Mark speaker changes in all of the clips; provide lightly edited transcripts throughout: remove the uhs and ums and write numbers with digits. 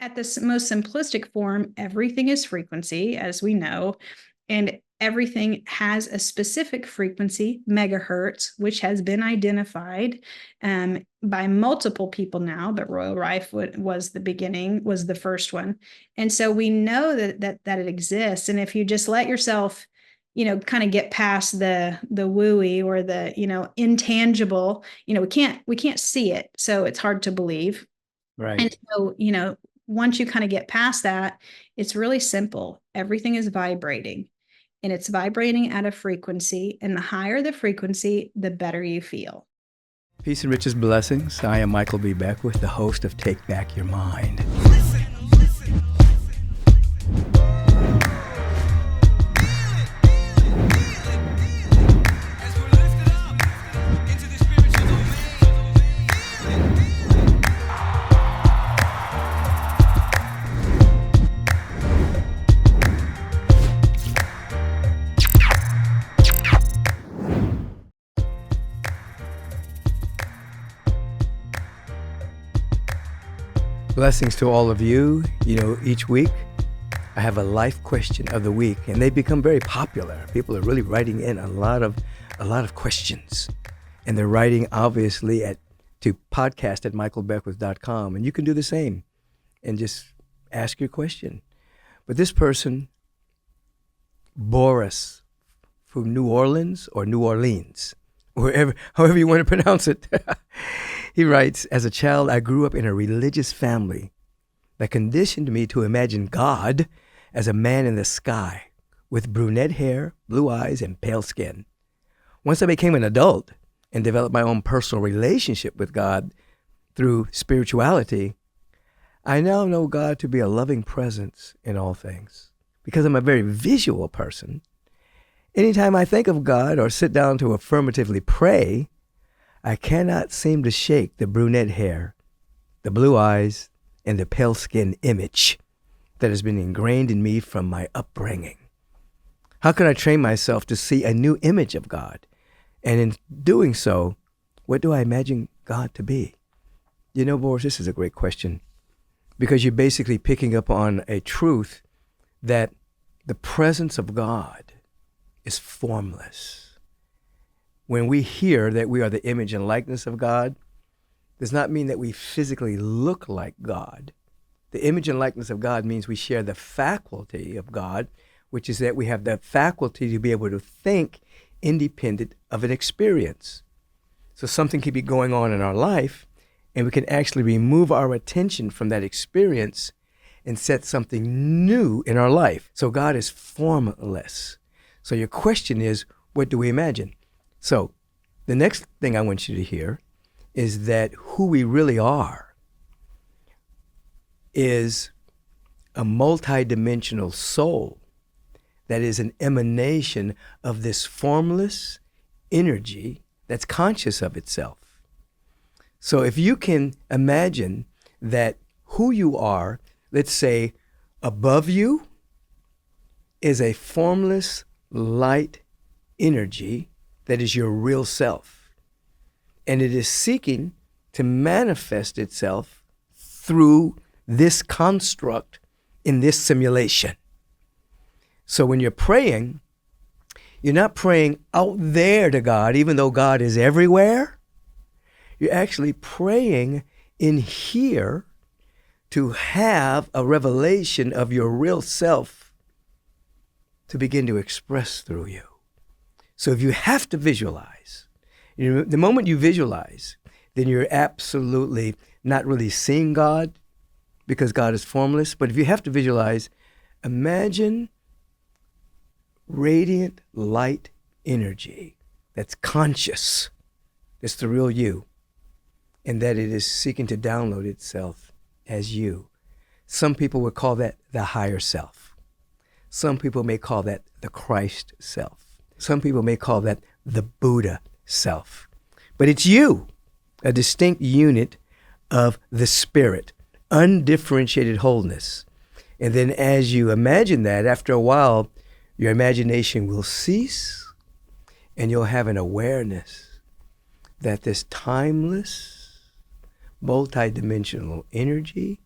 Speaker 1: at this most simplistic form, everything is frequency, as we know, and everything has a specific frequency, megahertz, which has been identified by multiple people now, but Royal Rife was the beginning, was the first one. And so we know that it exists. And if you just let yourself, kind of get past the wooey or the, intangible, we can't see it. So it's hard to believe.
Speaker 2: Right.
Speaker 1: And so, once you kind of get past that, it's really simple. Everything is vibrating and it's vibrating at a frequency. And the higher the frequency, the better you feel.
Speaker 2: Peace and riches blessings. I am Michael B. Beckwith, the host of Take Back Your Mind. Blessings to all of you. Each week I have a life question of the week, and they become very popular. People are really writing in a lot of questions, and they're writing obviously to podcast@michaelbeckwith.com, and you can do the same and just ask your question. But this person, Boris, from New Orleans or New Orleans, however you want to pronounce it. He writes, as a child, I grew up in a religious family that conditioned me to imagine God as a man in the sky with brunette hair, blue eyes, and pale skin. Once I became an adult and developed my own personal relationship with God through spirituality, I now know God to be a loving presence in all things. Because I'm a very visual person, anytime I think of God or sit down to affirmatively pray, I cannot seem to shake the brunette hair, the blue eyes, and the pale skin image that has been ingrained in me from my upbringing. How can I train myself to see a new image of God? And in doing so, what do I imagine God to be? Boris, this is a great question, because you're basically picking up on a truth that the presence of God is formless. When we hear that we are the image and likeness of God, does not mean that we physically look like God. The image and likeness of God means we share the faculty of God, which is that we have the faculty to be able to think independent of an experience. So something could be going on in our life, and we can actually remove our attention from that experience and set something new in our life. So God is formless. So your question is, what do we imagine? So the next thing I want you to hear is that who we really are is a multidimensional soul that is an emanation of this formless energy that's conscious of itself. So if you can imagine that who you are, let's say above you is a formless light energy that is your real self. And it is seeking to manifest itself through this construct in this simulation. So when you're praying, you're not praying out there to God, even though God is everywhere. You're actually praying in here to have a revelation of your real self to begin to express through you. So if you have to visualize, the moment you visualize, then you're absolutely not really seeing God because God is formless. But if you have to visualize, imagine radiant light energy that's conscious, that's the real you, and that it is seeking to download itself as you. Some people would call that the higher self. Some people may call that the Christ self. Some people may call that the Buddha self. But it's you, a distinct unit of the spirit, undifferentiated wholeness. And then as you imagine that, after a while, your imagination will cease and you'll have an awareness that this timeless, multidimensional energy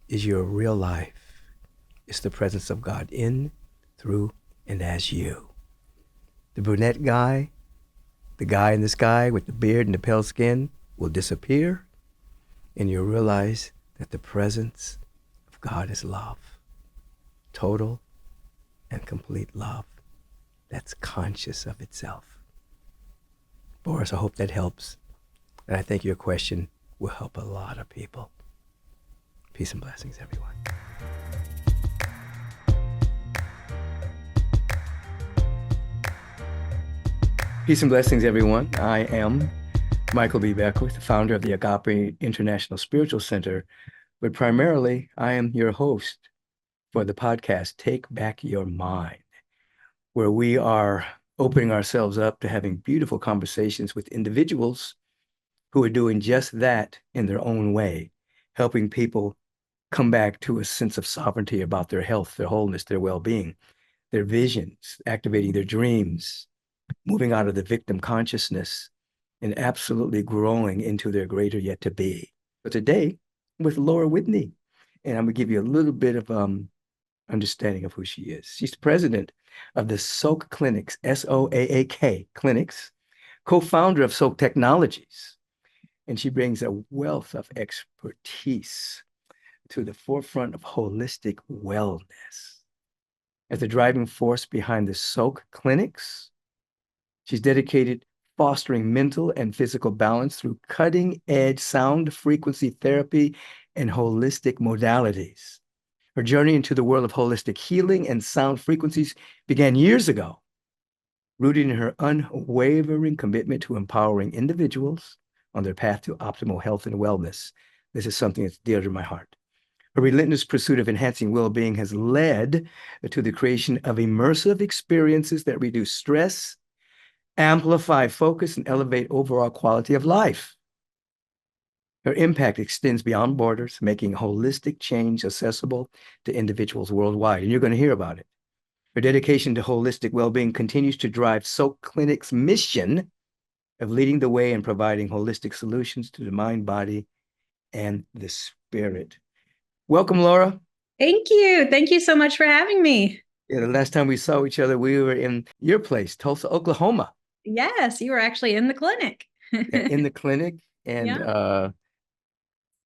Speaker 2: is your real life. It's the presence of God in, through, and as you. The brunette guy, the guy in the sky with the beard and the pale skin will disappear, and you'll realize that the presence of God is love. Total and complete love that's conscious of itself. Boris, I hope that helps. And I think your question will help a lot of people. Peace and blessings, everyone. Peace and blessings, everyone. I am Michael B. Beckwith, the founder of the Agape International Spiritual Center, but primarily I am your host for the podcast, Take Back Your Mind, where we are opening ourselves up to having beautiful conversations with individuals who are doing just that in their own way, helping people come back to a sense of sovereignty about their health, their wholeness, their well-being, their visions, activating their dreams, moving out of the victim consciousness and absolutely growing into their greater yet to be. But today, with Laura Widney, and I'm going to give you a little bit of understanding of who she is. She's the president of the Soaak Clinics, Soaak Clinics, co-founder of Soaak Technologies, and she brings a wealth of expertise to the forefront of holistic wellness. As the driving force behind the Soaak Clinics, she's dedicated fostering mental and physical balance through cutting-edge sound frequency therapy and holistic modalities. Her journey into the world of holistic healing and sound frequencies began years ago, rooted in her unwavering commitment to empowering individuals on their path to optimal health and wellness. This is something that's dear to my heart. Her relentless pursuit of enhancing well-being has led to the creation of immersive experiences that reduce stress, amplify focus, and elevate overall quality of life. Her impact extends beyond borders, making holistic change accessible to individuals worldwide, and you're going to hear about it. Her dedication to holistic well-being continues to drive Soaak Clinic's mission of leading the way and providing holistic solutions to the mind, body, and the spirit. Welcome, Laura.
Speaker 1: Thank you. Thank you so much for having me.
Speaker 2: Yeah, the last time we saw each other, we were in your place, Tulsa, Oklahoma.
Speaker 1: Yes, you were actually in the clinic.
Speaker 2: In the clinic, and
Speaker 1: Yeah.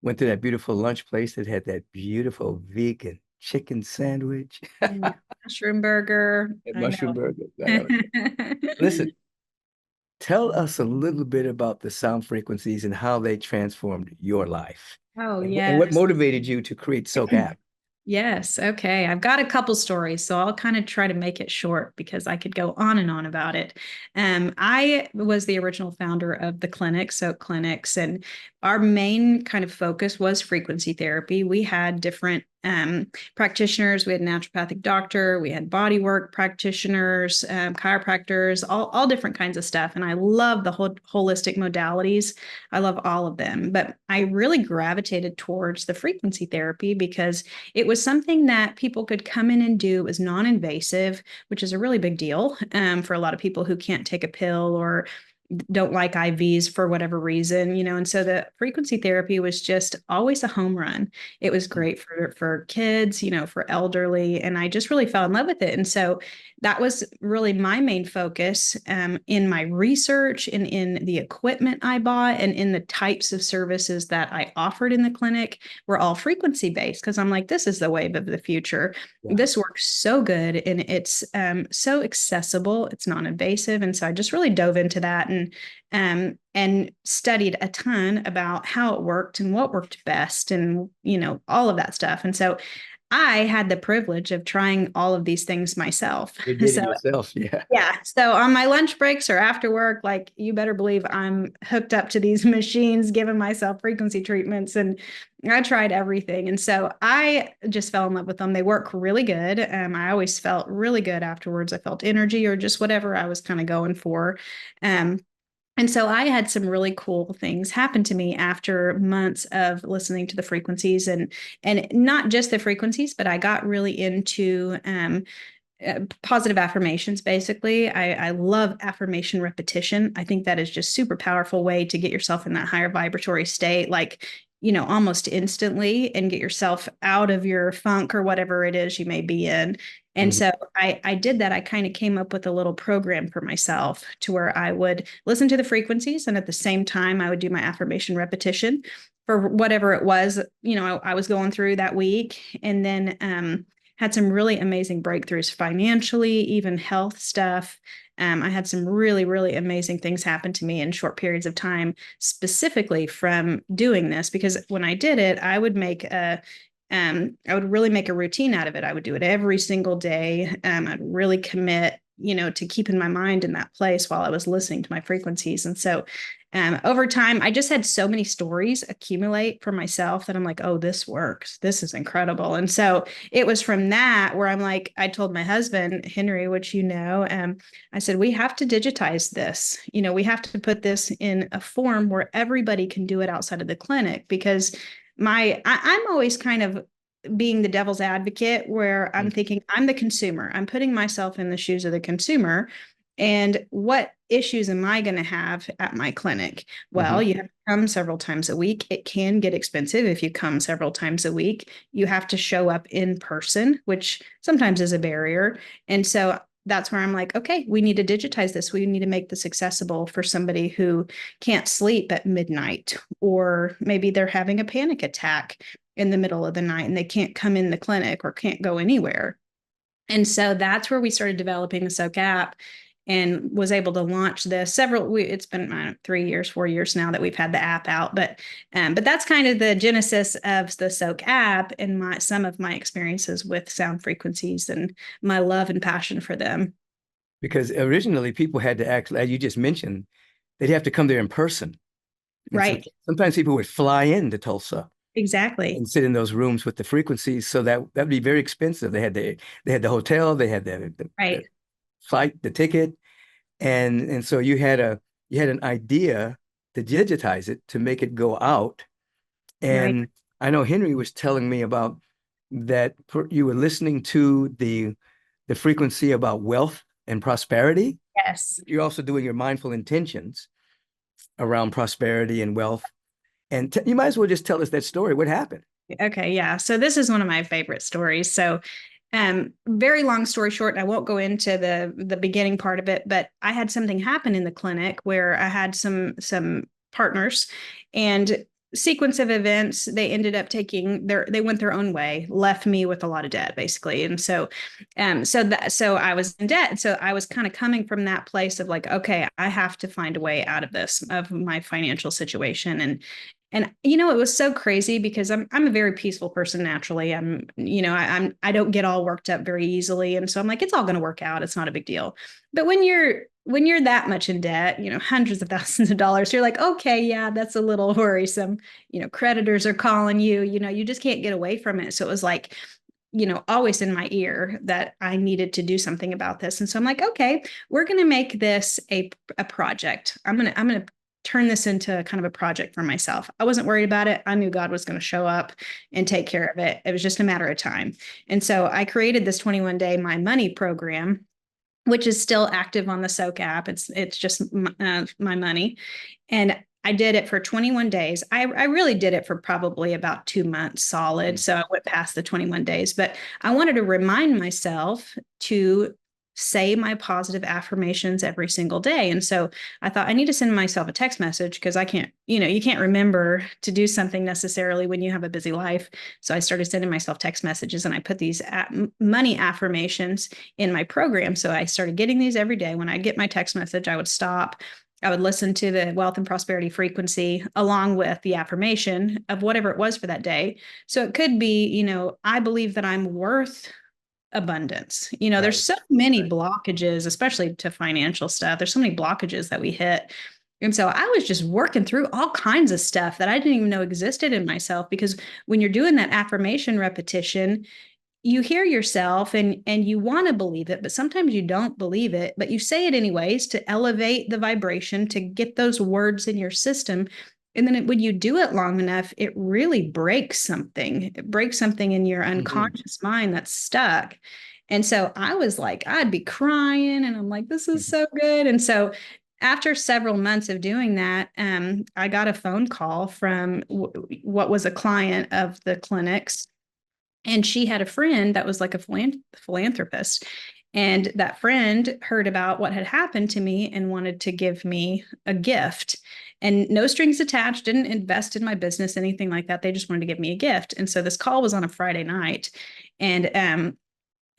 Speaker 2: went to that beautiful lunch place that had that beautiful vegan chicken sandwich.
Speaker 1: Mushroom burger. I
Speaker 2: Mushroom
Speaker 1: know.
Speaker 2: burger. I know. Listen, tell us a little bit about the sound frequencies and how they transformed your life,
Speaker 1: Oh,
Speaker 2: and what
Speaker 1: yes.
Speaker 2: motivated you to create Soaak app.
Speaker 1: Yes. Okay. I've got a couple stories, so I'll kind of try to make it short because I could go on and on about it. I was the original founder of the clinic, Soak Clinics, and our main kind of focus was frequency therapy. We had different practitioners. We had a naturopathic doctor, we had bodywork practitioners, chiropractors, all different kinds of stuff. And I love the whole holistic modalities. I love all of them, but I really gravitated towards the frequency therapy because it was something that people could come in and do. It was non-invasive, which is a really big deal for a lot of people who can't take a pill or don't like IVs for whatever reason, and so the frequency therapy was just always a home run. It was great for kids, for elderly, and I just really fell in love with it. And so that was really my main focus in my research and in the equipment I bought and in the types of services that I offered in the clinic were all frequency based because I'm like, this is the wave of the future.
Speaker 2: Yeah.
Speaker 1: This works so good and it's so accessible. It's non-invasive. And so I just really dove into that and studied a ton about how it worked and what worked best and, all of that stuff. And so I had the privilege of trying all of these things myself.
Speaker 2: You did
Speaker 1: So
Speaker 2: it yourself, yeah.
Speaker 1: yeah. So on my lunch breaks or after work, like you better believe I'm hooked up to these machines, giving myself frequency treatments. And I tried everything. And so I just fell in love with them. They work really good. I always felt really good afterwards. I felt energy or just whatever I was kind of going for. And so I had some really cool things happen to me after months of listening to the frequencies and not just the frequencies, but I got really into positive affirmations. Basically, I love affirmation repetition. I think that is just super powerful way to get yourself in that higher vibratory state. Like almost instantly and get yourself out of your funk or whatever it is you may be in. And
Speaker 2: Mhm.
Speaker 1: so I did that. I kind of came up with a little program for myself to where I would listen to the frequencies, and at the same time, I would do my affirmation repetition for whatever it was, I was going through that week. And then had some really amazing breakthroughs financially, even health stuff. I had some really, really amazing things happen to me in short periods of time, specifically from doing this, because when I did it, I would really make a routine out of it. I would do it every single day. I'd really commit, to keeping my mind in that place while I was listening to my frequencies. And so over time, I just had so many stories accumulate for myself that I'm like, oh, this works. This is incredible. And so it was from that where I'm like, I told my husband, Henry, which I said, we have to digitize this. We have to put this in a form where everybody can do it outside of the clinic, because I'm always kind of being the devil's advocate, where I'm thinking I'm the consumer. I'm putting myself in the shoes of the consumer. And what issues am I going to have at my clinic? Well,
Speaker 2: Mhm.
Speaker 1: you have to come several times a week. It can get expensive if you come several times a week. You have to show up in person, which sometimes is a barrier. And so that's where I'm like, okay, we need to digitize this. We need to make this accessible for somebody who can't sleep at midnight, or maybe they're having a panic attack in the middle of the night and they can't come in the clinic or can't go anywhere. And so that's where we started developing the Soak app, and was able to launch this it's been 3 years, 4 years now that we've had the app out, but that's kind of the genesis of the Soak app, and some of my experiences with sound frequencies and my love and passion for them.
Speaker 2: Because originally people had to actually, as you just mentioned, they'd have to come there in person. And so
Speaker 1: Right.
Speaker 2: sometimes people would fly into Tulsa
Speaker 1: Exactly.
Speaker 2: and sit in those rooms with the frequencies. So that'd be very expensive. They had the hotel, they had the
Speaker 1: Right.
Speaker 2: flight, the ticket, and so you had an idea to digitize it to make it go out.
Speaker 1: Right.
Speaker 2: And I know Henry was telling me about that you were listening to the frequency about wealth and prosperity.
Speaker 1: Yes.
Speaker 2: You're also doing your mindful intentions around prosperity and wealth. And you might as well just tell us that story. What happened?
Speaker 1: Okay, yeah. So this is one of my favorite stories. So very long story short, I won't go into the beginning part of it, but I had something happen in the clinic where I had some partners, and sequence of events, they ended up they went their own way, left me with a lot of debt basically. And so I was in debt. So I was kind of coming from that place of like, okay, I have to find a way out of this, of my financial situation. And it was so crazy because I'm a very peaceful person naturally. I don't get all worked up very easily, and so I'm like, it's all going to work out. It's not a big deal. But when you're that much in debt, hundreds of thousands of dollars, you're like, okay, yeah, that's a little worrisome. Creditors are calling you. You just can't get away from it. So it was like, always in my ear that I needed to do something about this. And so I'm like, okay, we're going to make this a project. I'm going to turn this into kind of a project for myself. I wasn't worried about it. I knew God was going to show up and take care of it. It was just a matter of time. And so I created this 21-day My Money program, which is still active on the Soak app. It's just my money. And I did it for 21 days. I really did it for probably about 2 months solid. So I went past the 21 days, but I wanted to remind myself to say my positive affirmations every single day. And so I thought I need to send myself a text message, because I can't, you can't remember to do something necessarily when you have a busy life. So I started sending myself text messages, and I put these money affirmations in my program. So I started getting these every day. When I get my text message, I would stop. I would listen to the wealth and prosperity frequency along with the affirmation of whatever it was for that day. So it could be, I believe that I'm worth abundance. There's
Speaker 2: Right.
Speaker 1: so many blockages, especially to financial stuff. There's so many blockages that we hit. And so I was just working through all kinds of stuff that I didn't even know existed in myself, because when you're doing that affirmation repetition, you hear yourself and you want to believe it, but sometimes you don't believe it, but you say it anyways to elevate the vibration, to get those words in your system. And then when you do it long enough, it really breaks something. It breaks something in your
Speaker 2: Mhm.
Speaker 1: unconscious mind that's stuck. And so I was like, I'd be crying, and I'm like, this is so good. And so after several months of doing that, I got a phone call from what was a client of the clinics, and she had a friend that was like a philanthropist. And that friend heard about what had happened to me and wanted to give me a gift. And no strings attached, didn't invest in my business, anything like that. They just wanted to give me a gift. And so this call was on a Friday night. And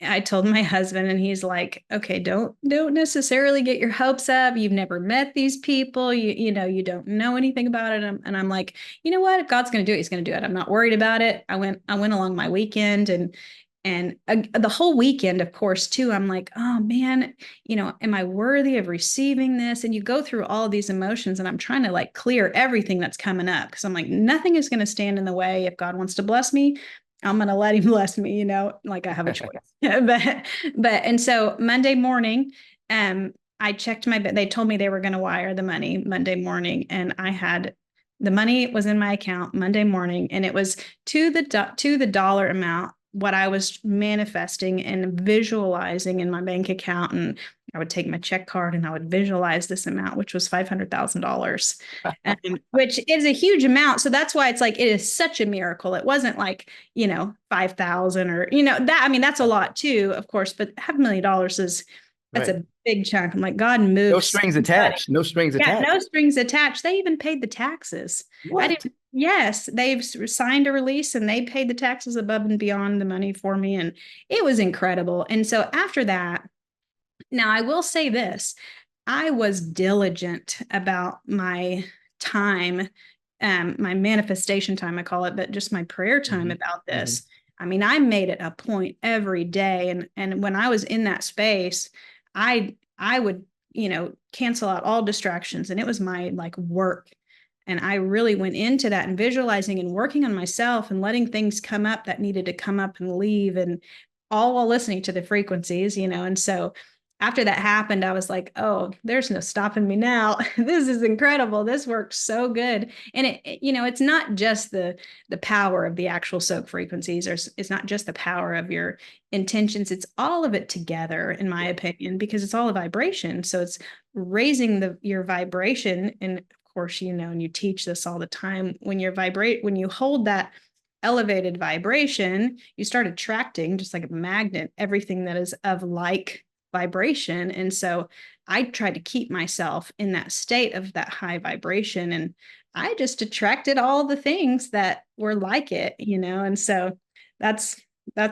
Speaker 1: I told my husband, and he's like, okay, don't necessarily get your hopes up. You've never met these people. You don't know anything about it. And I'm like, you know what? If God's going to do it, he's going to do it. I'm not worried about it. I went along my weekend, and the whole weekend, of course, too, I'm like, oh man, am I worthy of receiving this? And you go through all of these emotions, and I'm trying to like clear everything that's coming up, because I'm like, nothing is going to stand in the way. If God wants to bless me, I'm going to let him bless me, like I have a choice. And so Monday morning, I checked they told me they were going to wire the money Monday morning, and the money was in my account Monday morning, and it was to the dollar amount what I was manifesting and visualizing in my bank account. And I would take my check card and I would visualize this amount, which was $500,000, which is a huge amount. So that's why it's like, it is such a miracle. It wasn't like, 5,000 or, that, I mean, that's a lot too, of course, but $500,000 that's
Speaker 2: Right.
Speaker 1: a big chunk. I'm like, God moves.
Speaker 2: No strings attached. No strings
Speaker 1: Yeah,
Speaker 2: attached.
Speaker 1: no strings attached. They even paid the taxes. I
Speaker 2: What?
Speaker 1: didn't. Yes, they've signed a release and they paid the taxes above and beyond the money for me, and it was incredible. And so after that, now I will say this: I was diligent about my time, my manifestation time, I call it, but just my prayer time
Speaker 2: Mm-hmm.
Speaker 1: about
Speaker 2: Mm-hmm.
Speaker 1: this. I mean, I made it a point every day, and when I was in that space, I would cancel out all distractions, and it was my like work. And I really went into that and visualizing and working on myself and letting things come up that needed to come up and leave, and all while listening to the frequencies. And so after that happened, I was like, oh, there's no stopping me now. This is incredible. This works so good. And it's not just the power of the actual soak frequencies, or it's not just the power of your intentions. It's all of it together, in my opinion, because it's all a vibration. So it's raising your vibration. And of course, and you teach this all the time, when you hold that elevated vibration, you start attracting, just like a magnet, everything that is of like vibration. And so I tried to keep myself in that state of that high vibration, and I just attracted all the things that were like it. And so that's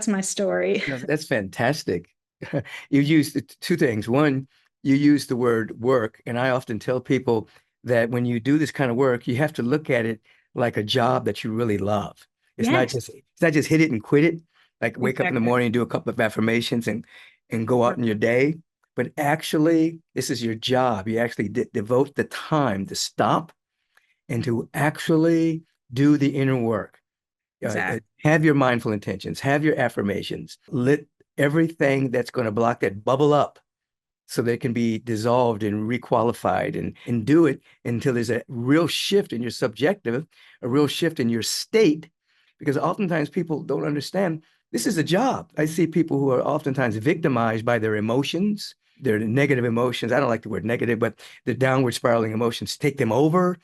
Speaker 1: my story.
Speaker 2: That's fantastic. You used two things. One, you use the word work, and I often tell people that when you do this kind of work, you have to look at it like a job that you really love.
Speaker 1: Yes,
Speaker 2: It's not just hit it and quit it, like wake up in the
Speaker 1: exactly.
Speaker 2: morning and do a couple of affirmations and go out in your day. But actually, this is your job. You actually devote the time to stop and to actually do the inner work.
Speaker 1: Exactly.
Speaker 2: Have your mindful intentions, have your affirmations, let everything that's going to block that bubble up so they can be dissolved and requalified, and do it until there's a real shift in your subjective, a real shift in your state. Because oftentimes people don't understand this is a job. I see people who are oftentimes victimized by their emotions, their negative emotions. I don't like the word negative, but the downward spiraling emotions take them over.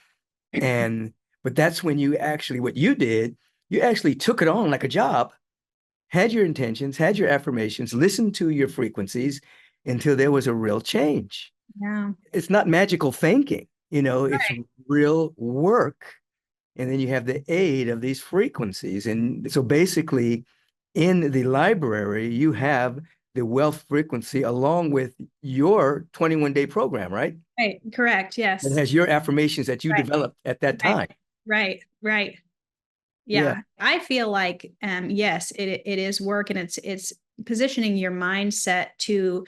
Speaker 2: And but that's when what you did, you actually took it on like a job, had your intentions, had your affirmations, listened to your frequencies until there was a real change.
Speaker 1: Yeah.
Speaker 2: It's not magical thinking, it's
Speaker 1: Right.
Speaker 2: real work. And then you have the aid of these frequencies. And so basically, in the library, you have the wealth frequency along with your 21-day program, right?
Speaker 1: Right. Correct.
Speaker 2: That
Speaker 1: Yes.
Speaker 2: has your affirmations that you
Speaker 1: Right.
Speaker 2: developed at that
Speaker 1: Right.
Speaker 2: time.
Speaker 1: Right. Right.
Speaker 2: Yeah.
Speaker 1: Yeah. I feel like yes, it is work, and it's positioning your mindset to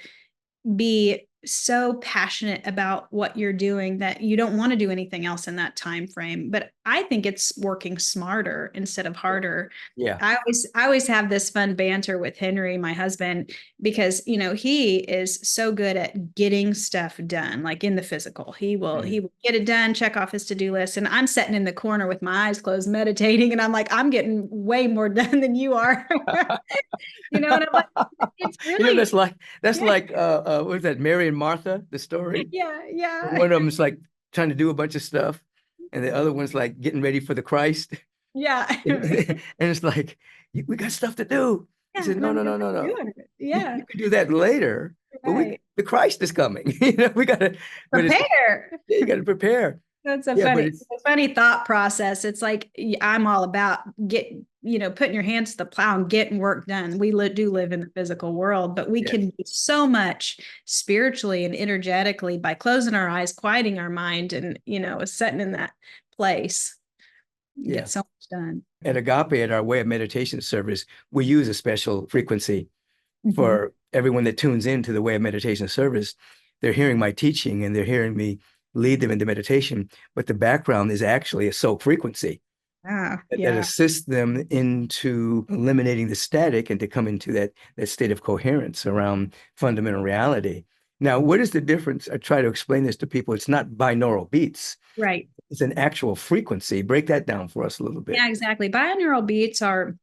Speaker 1: be so passionate about what you're doing that you don't want to do anything else in that time frame. But I think it's working smarter instead of harder.
Speaker 2: Yeah.
Speaker 1: I always have this fun banter with Henry, my husband, because he is so good at getting stuff done, like in the physical. He will get it done, check off his to-do list, and I'm sitting in the corner with my eyes closed, meditating, and I'm like, I'm getting way more done than you are. And I'm like, it's really,
Speaker 2: That's
Speaker 1: yeah,
Speaker 2: like what was that, Mary and Martha, the story?
Speaker 1: yeah, yeah,
Speaker 2: One of them is like trying to do a bunch of stuff, and the other one's like getting ready for the Christ.
Speaker 1: yeah.
Speaker 2: And it's like, we got stuff to do. He
Speaker 1: Yeah,
Speaker 2: said,
Speaker 1: and
Speaker 2: no,
Speaker 1: I'm
Speaker 2: no,
Speaker 1: just
Speaker 2: no, no, no.
Speaker 1: doing it.
Speaker 2: You,
Speaker 1: Yeah,
Speaker 2: you can do that later, but
Speaker 1: right.
Speaker 2: the Christ is coming. We gotta, but it's,
Speaker 1: Prepare.
Speaker 2: yeah, you gotta prepare.
Speaker 1: That's
Speaker 2: Yeah, but it's,
Speaker 1: a funny thought process. It's like I'm all about putting your hands to the plow and getting work done. We do live in the physical world, but we
Speaker 2: yes,
Speaker 1: can do so much spiritually and energetically by closing our eyes, quieting our mind, and sitting in that place. You
Speaker 2: yeah.
Speaker 1: get so much done.
Speaker 2: At Agape, at our way of meditation service, we use a special frequency
Speaker 1: Mhm.
Speaker 2: for everyone that tunes into the way of meditation service. They're hearing my teaching and they're hearing me lead them into meditation, but the background is actually a soak frequency
Speaker 1: Ah,
Speaker 2: that
Speaker 1: yeah.
Speaker 2: assists them into eliminating the static and to come into that state of coherence around fundamental reality. Now, what is the difference? I try to explain this to people. It's not binaural beats.
Speaker 1: Right.
Speaker 2: It's an actual frequency. Break that down for us a little bit.
Speaker 1: Yeah, exactly. Binaural beats are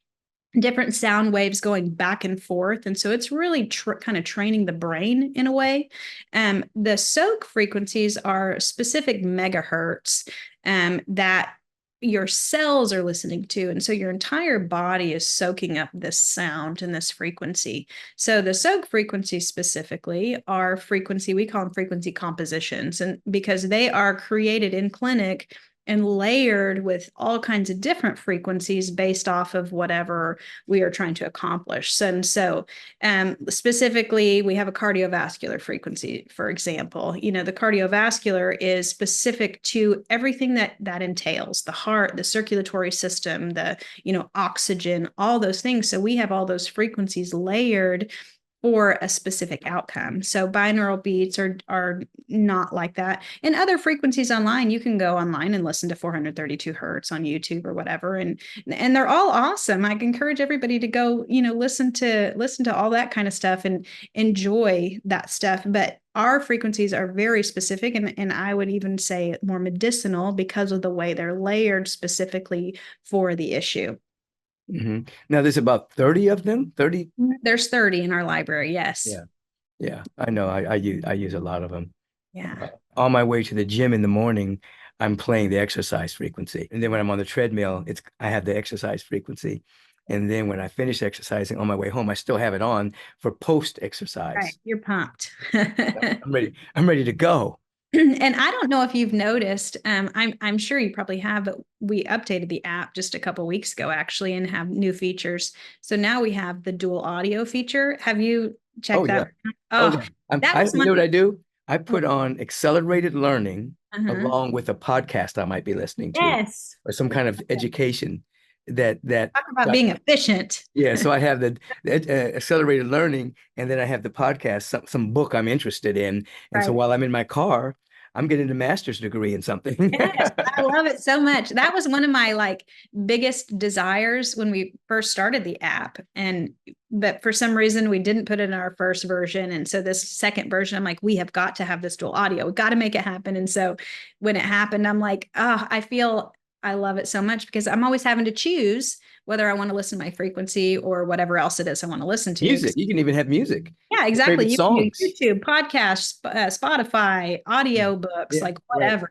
Speaker 1: different sound waves going back and forth. And so it's really kind of training the brain in a way. The soak frequencies are specific megahertz that your cells are listening to. And so your entire body is soaking up this sound and this frequency. So the soak frequencies specifically are we call them frequency compositions. And because they are created in clinic and layered with all kinds of different frequencies based off of whatever we are trying to accomplish. And so, specifically, we have a cardiovascular frequency, for example. The cardiovascular is specific to everything that entails the heart, the circulatory system, the oxygen, all those things. So we have all those frequencies layered for a specific outcome. So binaural beats are not like that. And other frequencies online, you can go online and listen to 432 hertz on YouTube or whatever, and they're all awesome. I encourage everybody to go, listen to all that kind of stuff and enjoy that stuff. But our frequencies are very specific, and I would even say more medicinal because of the way they're layered specifically for the issue.
Speaker 2: Mm-hmm. Now there's about 30 of them. 30.
Speaker 1: There's 30 in our library. Yes.
Speaker 2: Yeah. Yeah. I know. I use a lot of them.
Speaker 1: Yeah.
Speaker 2: On my way to the gym in the morning, I'm playing the exercise frequency. And then when I'm on the treadmill, I have the exercise frequency. And then when I finish exercising on my way home, I still have it on for post
Speaker 1: Right.
Speaker 2: exercise.
Speaker 1: You're pumped.
Speaker 2: I'm ready. I'm ready to go.
Speaker 1: And I don't know if you've noticed, I'm sure you probably have, but we updated the app just a couple weeks ago actually and have new features. So now we have the dual audio feature. Have you
Speaker 2: Oh
Speaker 1: checked
Speaker 2: yeah.
Speaker 1: that?
Speaker 2: Oh
Speaker 1: Oh,
Speaker 2: yeah.
Speaker 1: that was
Speaker 2: You
Speaker 1: one.
Speaker 2: know what I do? I put on accelerated learning
Speaker 1: Uh-huh.
Speaker 2: along with a podcast I might be listening to
Speaker 1: Yes.
Speaker 2: or some kind of education that
Speaker 1: Talk about being efficient.
Speaker 2: yeah, so I have the accelerated learning, and then I have the podcast, some book I'm interested in. And so
Speaker 1: Right.
Speaker 2: while I'm in my car, I'm getting a master's degree in something.
Speaker 1: Yes, I love it so much. That was one of my biggest desires when we first started the app. But for some reason we didn't put it in our first version. And so this second version, I'm like, we have got to have this dual audio. We've got to make it happen. And so when it happened, I'm like, oh, I love it so much because I'm always having to choose whether I want to listen to my frequency or whatever else it is I want to listen to.
Speaker 2: Music, you can even have music,
Speaker 1: Yeah,
Speaker 2: your
Speaker 1: exactly.
Speaker 2: favorite
Speaker 1: You can do
Speaker 2: songs.
Speaker 1: YouTube, podcasts, Spotify,
Speaker 2: Yeah,
Speaker 1: audio books,
Speaker 2: yeah,
Speaker 1: like
Speaker 2: right.
Speaker 1: whatever.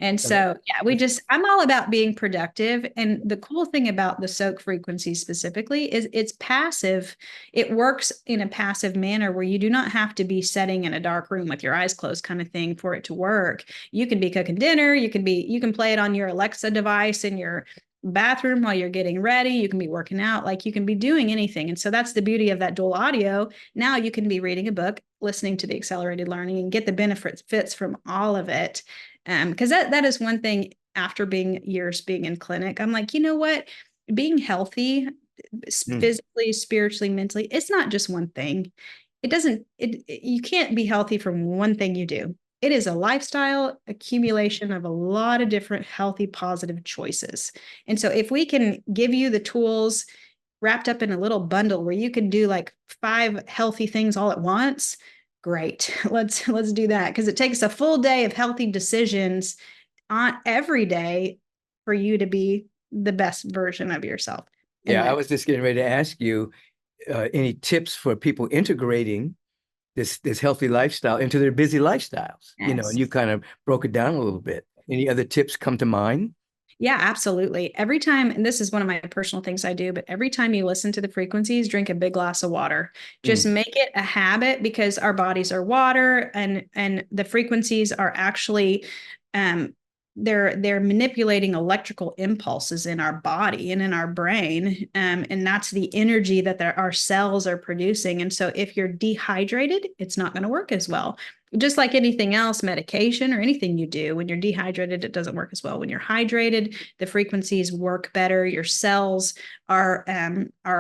Speaker 1: And
Speaker 2: And that-
Speaker 1: so, yeah, I'm all about being productive. And the cool thing about the soak frequency specifically is it's passive. It works in a passive manner where you do not have to be sitting in a dark room with your eyes closed kind of thing for it to work. You can be cooking dinner. You can play it on your Alexa device in your bathroom while you're getting ready. You can be working out, like you can be doing anything. And so that's the beauty of that dual audio. Now you can be reading a book, listening to the accelerated learning, and get the benefits from all of it. Because that is one thing after years being in clinic, I'm like, you know what? Being healthy,
Speaker 2: Mm.
Speaker 1: physically, spiritually, mentally, it's not just one thing. You can't be healthy from one thing you do. it is a lifestyle accumulation of a lot of different healthy, positive choices. And so if we can give you the tools wrapped up in a little bundle where you can do like 5 healthy things all at once, great. Let's do that, because it takes a full day of healthy decisions on every day for you to be the best version of yourself.
Speaker 2: Yeah,
Speaker 1: And
Speaker 2: I was just getting ready to ask you any tips for people integrating this healthy lifestyle into their busy lifestyles, and
Speaker 1: yes.
Speaker 2: you kind of broke it down a little bit. Any other tips come to mind?
Speaker 1: Yeah, absolutely. Every time, and this is one of my personal things I do, but every time you listen to the frequencies, drink a big glass of water. Just
Speaker 2: Mm,
Speaker 1: make it a habit, because our bodies are water, and the frequencies are actually um they're manipulating electrical impulses in our body and in our brain, and that's the energy that our cells are producing. And so if you're dehydrated, it's not going to work as well. Just like anything else, medication or anything you do, when you're dehydrated, it doesn't work as well. When you're hydrated, the frequencies work better. Your cells are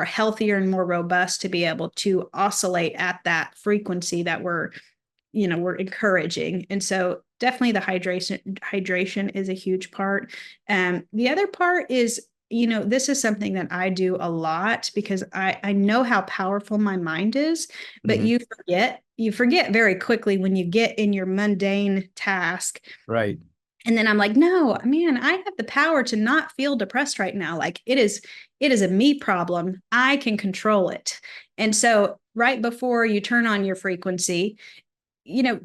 Speaker 1: healthier and more robust to be able to oscillate at that frequency that we're encouraging. And so definitely the hydration is a huge part. The other part is, this is something that I do a lot, because I know how powerful my mind is, but
Speaker 2: hmm
Speaker 1: you forget very quickly when you get in your mundane task.
Speaker 2: Right.
Speaker 1: And then I'm like, no, man, I have the power to not feel depressed right now. Like, it is a me problem. I can control it. And so right before you turn on your frequency,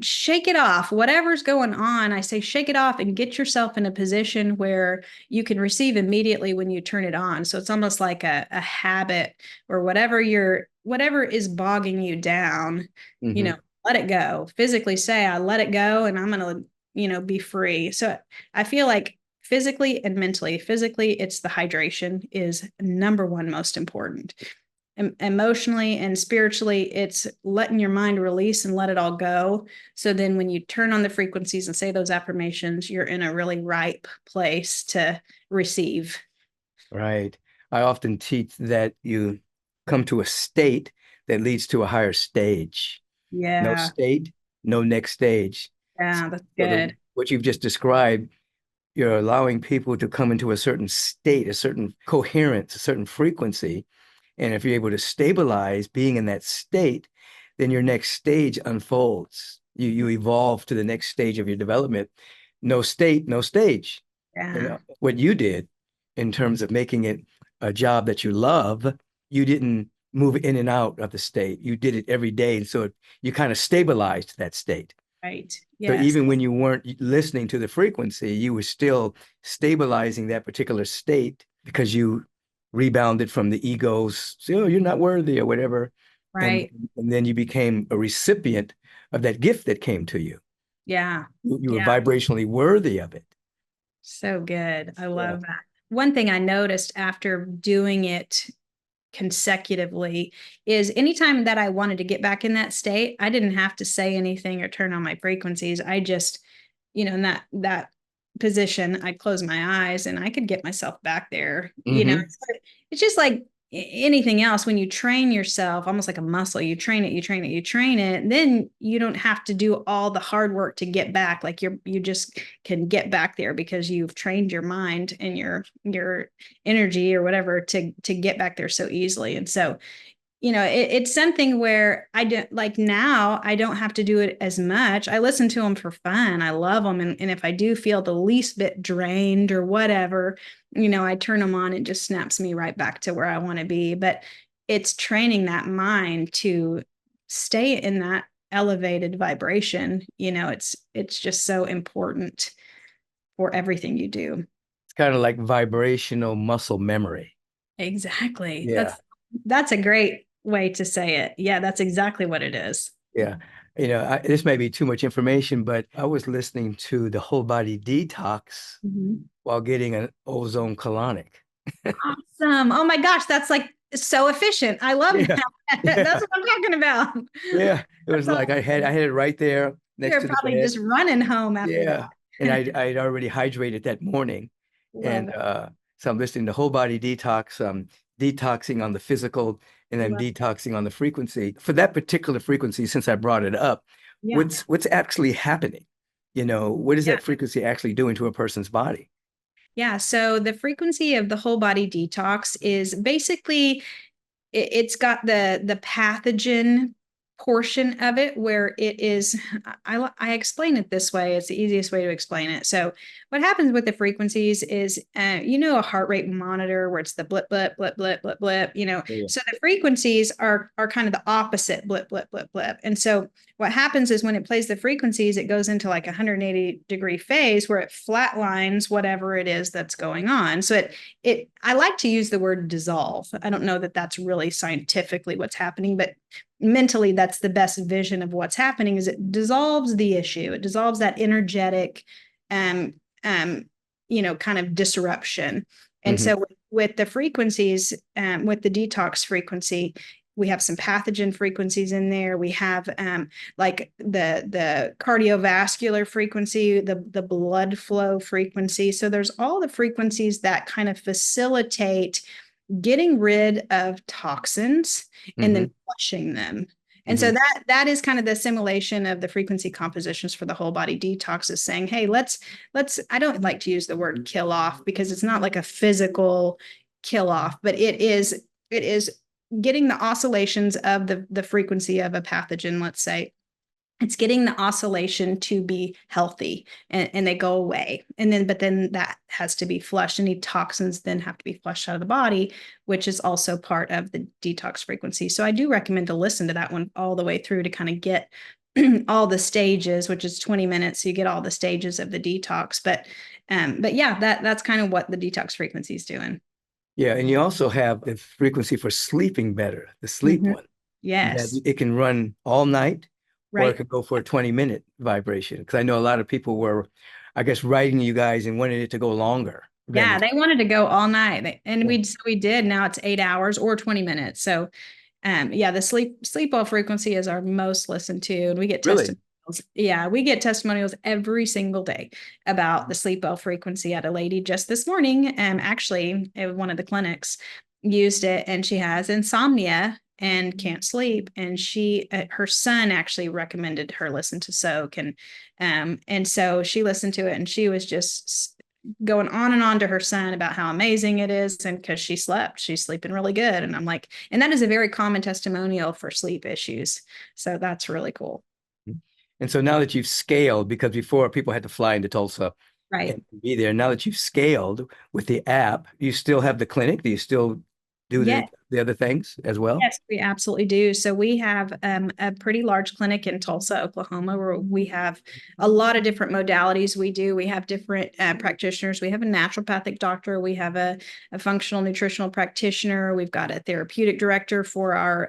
Speaker 1: shake it off. Whatever's going on, I say shake it off and get yourself in a position where you can receive immediately when you turn it on. So it's almost like a habit, or whatever is bogging you down, you
Speaker 2: hmm
Speaker 1: know, let it go. Physically say, I let it go and I'm going to, be free. So I feel like physically, it's the hydration is number one most important. Emotionally and spiritually, it's letting your mind release and let it all go. So then when you turn on the frequencies and say those affirmations, you're in a really ripe place to receive.
Speaker 2: Right. I often teach that you come to a state that leads to a higher stage. No
Speaker 1: Yeah.
Speaker 2: state, no next stage.
Speaker 1: Yeah, that's
Speaker 2: So
Speaker 1: good.
Speaker 2: what you've just described, you're allowing people to come into a certain state, a certain coherence, a certain frequency. And if you're able to stabilize being in that state, then your next stage unfolds. You evolve to the next stage of your development. No state, no stage.
Speaker 1: Yeah.
Speaker 2: What you did in terms of making it a job that you love, you didn't move in and out of the state. You did it every day. And so you kind of stabilized that state.
Speaker 1: Right.
Speaker 2: So
Speaker 1: Yes.
Speaker 2: even when you weren't listening to the frequency, you were still stabilizing that particular state because you rebounded from the ego's, oh, you're not worthy or whatever. And,
Speaker 1: Right.
Speaker 2: and then you became a recipient of that gift that came to you.
Speaker 1: Yeah.
Speaker 2: You were
Speaker 1: Yeah.
Speaker 2: vibrationally worthy of it.
Speaker 1: So good. I
Speaker 2: Yeah.
Speaker 1: love that. One thing I noticed after doing it consecutively is anytime that I wanted to get back in that state, I didn't have to say anything or turn on my frequencies. I just, in that position, I'd close my eyes and I could get myself back there.
Speaker 2: hmm
Speaker 1: It's just like anything else. When you train yourself, almost like a muscle, you train it, you train it, you train it, then you don't have to do all the hard work to get back. Like you just can get back there because you've trained your mind and your energy or whatever to get back there so easily. And so, it's something where I don't like now, I don't have to do it as much. I listen to them for fun. I love them. And if I do feel the least bit drained or whatever, I turn them on and just snaps me right back to where I want to be. But it's training that mind to stay in that elevated vibration. It's just so important for everything you do.
Speaker 2: It's kind of like vibrational muscle memory.
Speaker 1: Exactly.
Speaker 2: Yeah.
Speaker 1: That's a great way to say it. Yeah, that's exactly what it is.
Speaker 2: Yeah. This may be too much information, but I was listening to the whole body detox
Speaker 1: Mhm.
Speaker 2: while getting an ozone colonic.
Speaker 1: Awesome. Oh my gosh, that's like so efficient. I love
Speaker 2: Yeah.
Speaker 1: that. That's
Speaker 2: Yeah.
Speaker 1: what I'm talking about.
Speaker 2: Yeah. It was
Speaker 1: That's
Speaker 2: like
Speaker 1: awesome.
Speaker 2: I had it right there next
Speaker 1: You're
Speaker 2: to the
Speaker 1: probably
Speaker 2: bed.
Speaker 1: just running home after
Speaker 2: Yeah. And
Speaker 1: that.
Speaker 2: I'd already hydrated that morning.
Speaker 1: Love
Speaker 2: And
Speaker 1: it.
Speaker 2: so I'm listening to whole body detox, detoxing on the physical and then
Speaker 1: Love
Speaker 2: detoxing on the frequency. For that particular frequency, since I brought it up,
Speaker 1: Yeah.
Speaker 2: what's actually happening? What is
Speaker 1: Yeah.
Speaker 2: that frequency actually doing to a person's body?
Speaker 1: Yeah. So the frequency of the whole body detox is basically it's got the pathogen portion of it where it is. I explain it this way. It's the easiest way to explain it. So what happens with the frequencies is a heart rate monitor where it's the blip blip blip blip blip blip,
Speaker 2: Yeah.
Speaker 1: so the frequencies are kind of the opposite blip blip blip blip. And so what happens is when it plays the frequencies, it goes into like a 180-degree phase where it flatlines whatever it is that's going on. So I like to use the word dissolve. I don't know that that's really scientifically what's happening, but mentally that's the best vision of what's happening. Is it dissolves the issue. It dissolves that energetic um kind of disruption. And
Speaker 2: Hmm.
Speaker 1: so with the frequencies, with the detox frequency, we have some pathogen frequencies in there. We have like the cardiovascular frequency, the blood flow frequency. So there's all the frequencies that kind of facilitate getting rid of toxins and
Speaker 2: Hmm.
Speaker 1: then flushing them. And so
Speaker 2: Hmm.
Speaker 1: that is kind of the assimilation of the frequency compositions for the whole body detox, is saying, hey, let's I don't like to use the word kill off because it's not like a physical kill off, but it is getting the oscillations of the frequency of a pathogen, let's say. It's getting the oscillation to be healthy, and they go away. But then that has to be flushed. Any toxins then have to be flushed out of the body, which is also part of the detox frequency. So I do recommend to listen to that one all the way through to kind of get all the stages, which is 20 minutes. So you get all the stages of the detox. But yeah, that's kind of what the detox frequency is doing.
Speaker 2: Yeah, and you also have the frequency for sleeping better, the sleep
Speaker 1: Mhm.
Speaker 2: one, that
Speaker 1: Yes.
Speaker 2: it can run all night or it
Speaker 1: Right.
Speaker 2: could go for a 20-minute vibration. Because I know a lot of people were, I guess, writing you guys and wanted it to go longer than
Speaker 1: Yeah,
Speaker 2: the.
Speaker 1: they wanted to go all night, and
Speaker 2: Yeah.
Speaker 1: we did. Now it's 8 hours or 20 minutes. So, yeah, the sleep well frequency is our most listened to, and we get
Speaker 2: Really?
Speaker 1: testimonials. Yeah, we get testimonials every single day about the sleep well frequency. At a lady just this morning, actually, at one of the clinics used it, and she has insomnia and can't sleep, and her son actually recommended her listen to Soak, and so she listened to it, and she was just going on and on to her son about how amazing it is, and because she's sleeping really good. And I'm like, and that is a very common testimonial for sleep issues, so that's really cool.
Speaker 2: And so now that you've scaled, because before people had to fly into Tulsa
Speaker 1: Right.
Speaker 2: and be there, now that you've scaled with the app, you still have the clinic? Do you still do
Speaker 1: Yeah.
Speaker 2: the other things as well?
Speaker 1: Yes, we absolutely do. So we have a pretty large clinic in Tulsa, Oklahoma, where we have a lot of different modalities. We have different practitioners. We have a naturopathic doctor. We have a functional nutritional practitioner. We've got a therapeutic director for our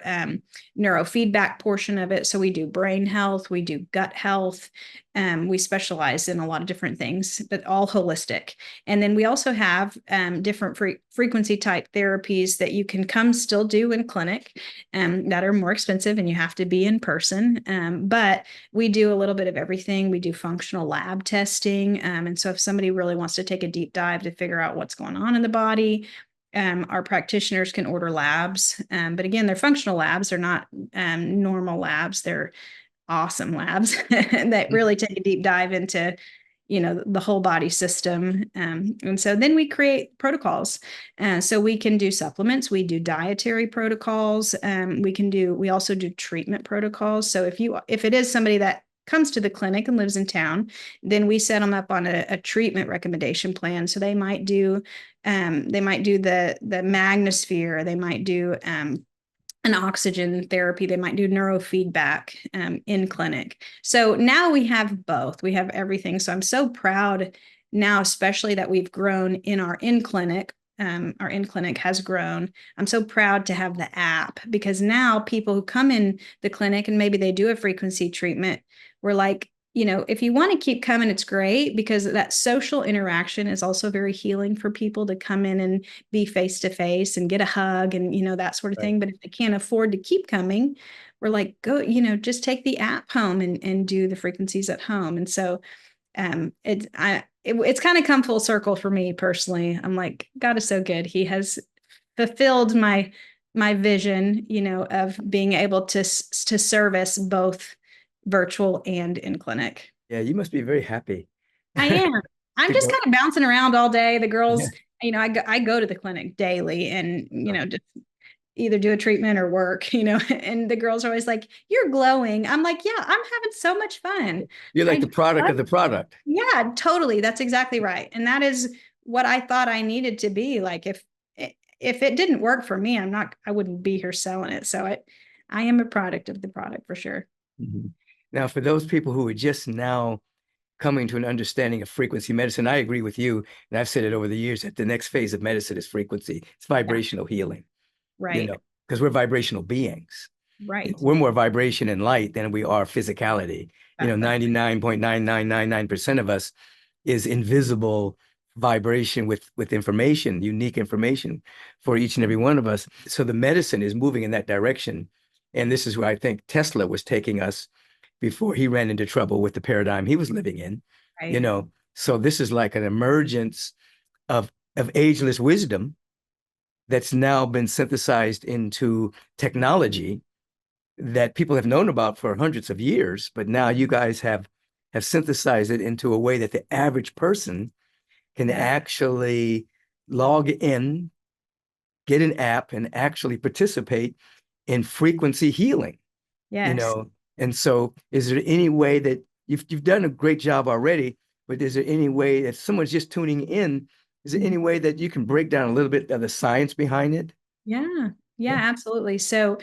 Speaker 1: neurofeedback portion of it. So we do brain health, we do gut health. We specialize in a lot of different things, but all holistic. And then we also have different frequency type therapies that you can come still do in clinic, that are more expensive and you have to be in person. But we do a little bit of everything. We do functional lab testing. And so if somebody really wants to take a deep dive to figure out what's going on in the body, our practitioners can order labs. But again, they're functional labs. They're not normal labs. They're awesome labs that really take a deep dive into the whole body system. And so then we create protocols, so we can do supplements, we do dietary protocols, we also do treatment protocols. So if it is somebody that comes to the clinic and lives in town, then we set them up on a treatment recommendation plan. So they might do the magnosphere, they might do an oxygen therapy, they might do neurofeedback in clinic. So now we have both. We have everything. So I'm so proud now, especially that we've grown in our in clinic. Our in clinic has grown. I'm so proud to have the app, because now people who come in the clinic and maybe they do a frequency treatment, we're like, if you want to keep coming, it's great, because that social interaction is also very healing for people to come in and be face to face and get a hug and that sort of
Speaker 2: Right.
Speaker 1: thing. But if they can't afford to keep coming, we're like, go, just take the app home and do the frequencies at home. And so it's kind of come full circle for me personally. I'm like, God is so good. He has fulfilled my vision, of being able to service both virtual and in clinic.
Speaker 2: Yeah, you must be very happy
Speaker 1: I am. I'm
Speaker 2: to
Speaker 1: just
Speaker 2: go.
Speaker 1: kind of bouncing around all day. The
Speaker 2: Yeah.
Speaker 1: girls, I go to the clinic daily and, just either do a treatment or work, and the girls are always like, "You're glowing." I'm like, "Yeah, I'm having so much fun."
Speaker 2: You're like
Speaker 1: I
Speaker 2: the product
Speaker 1: love,
Speaker 2: of the product.
Speaker 1: yeah, totally. That's exactly right. And that is what I thought I needed to be. Like if it didn't work for me, I wouldn't be here selling it. So I am a product of the product for sure.
Speaker 2: Mhm. Now, for those people who are just now coming to an understanding of frequency medicine, I agree with you. And I've said it over the years that the next phase of medicine is frequency. It's
Speaker 1: Yeah,
Speaker 2: vibrational healing,
Speaker 1: right.
Speaker 2: because we're vibrational beings.
Speaker 1: Right.
Speaker 2: We're more vibration and light than we are physicality.
Speaker 1: Exactly.
Speaker 2: 99.9999% of us is invisible vibration with information, unique information for each and every one of us. So the medicine is moving in that direction. And this is where I think Tesla was taking us before he ran into trouble with the paradigm he was living in. you
Speaker 1: Right.
Speaker 2: know. So this is like an emergence of ageless wisdom that's now been synthesized into technology that people have known about for hundreds of years, but now you guys have synthesized it into a way that the average person can
Speaker 1: Yeah.
Speaker 2: actually log in, get an app, and actually participate in frequency healing. you
Speaker 1: Yes.
Speaker 2: know. And so, is there any way that you've done a great job already, but is there any way that someone's just tuning in? Is there any way that you can break down a little bit of the science behind it?
Speaker 1: Yeah, yeah,
Speaker 2: Yeah.
Speaker 1: absolutely. So,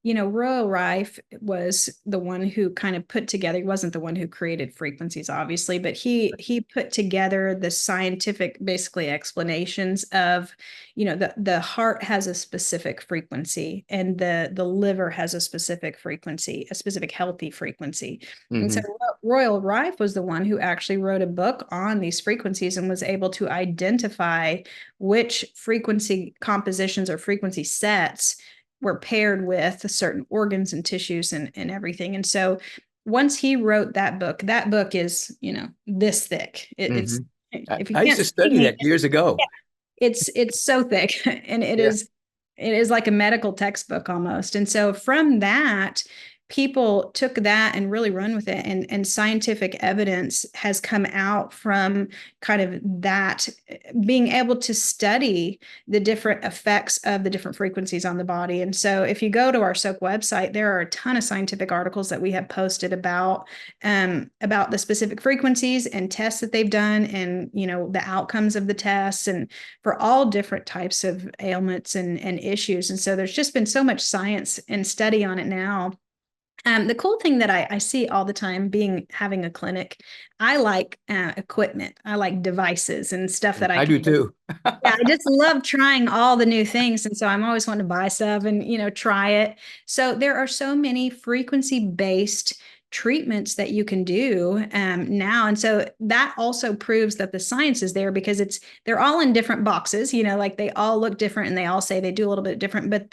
Speaker 1: Royal Rife was the one who kind of put together, he wasn't the one who created frequencies, obviously, but he put together the scientific basically explanations of, the heart has a specific frequency and the liver has a specific frequency, a specific healthy frequency. And so
Speaker 2: Hmm.
Speaker 1: Royal Rife was the one who actually wrote a book on these frequencies and was able to identify which frequency compositions or frequency sets were paired with certain organs and tissues and everything. And so once he wrote that book is, this thick. It's,
Speaker 2: Hmm.
Speaker 1: if you
Speaker 2: I used
Speaker 1: can't
Speaker 2: to
Speaker 1: see
Speaker 2: study
Speaker 1: me,
Speaker 2: that years ago.
Speaker 1: it's so thick and
Speaker 2: Yeah.
Speaker 1: it is like a medical textbook almost. And so from that, people took that and really run with it, and scientific evidence has come out from kind of that, being able to study the different effects of the different frequencies on the body. And so if you go to our Soak website, there are a ton of scientific articles that we have posted about the specific frequencies and tests that they've done, and the outcomes of the tests, and for all different types of ailments and issues. And so there's just been so much science and study on it now. The cool thing that I see all the time having a clinic, I like equipment. I like devices and stuff that I
Speaker 2: I
Speaker 1: can.
Speaker 2: do too.
Speaker 1: Yeah, I just love trying all the new things. And so I'm always wanting to buy stuff and, try it. So there are so many frequency based treatments that you can do now. And so that also proves that the science is there, because they're all in different boxes, like they all look different and they all say they do a little bit different, but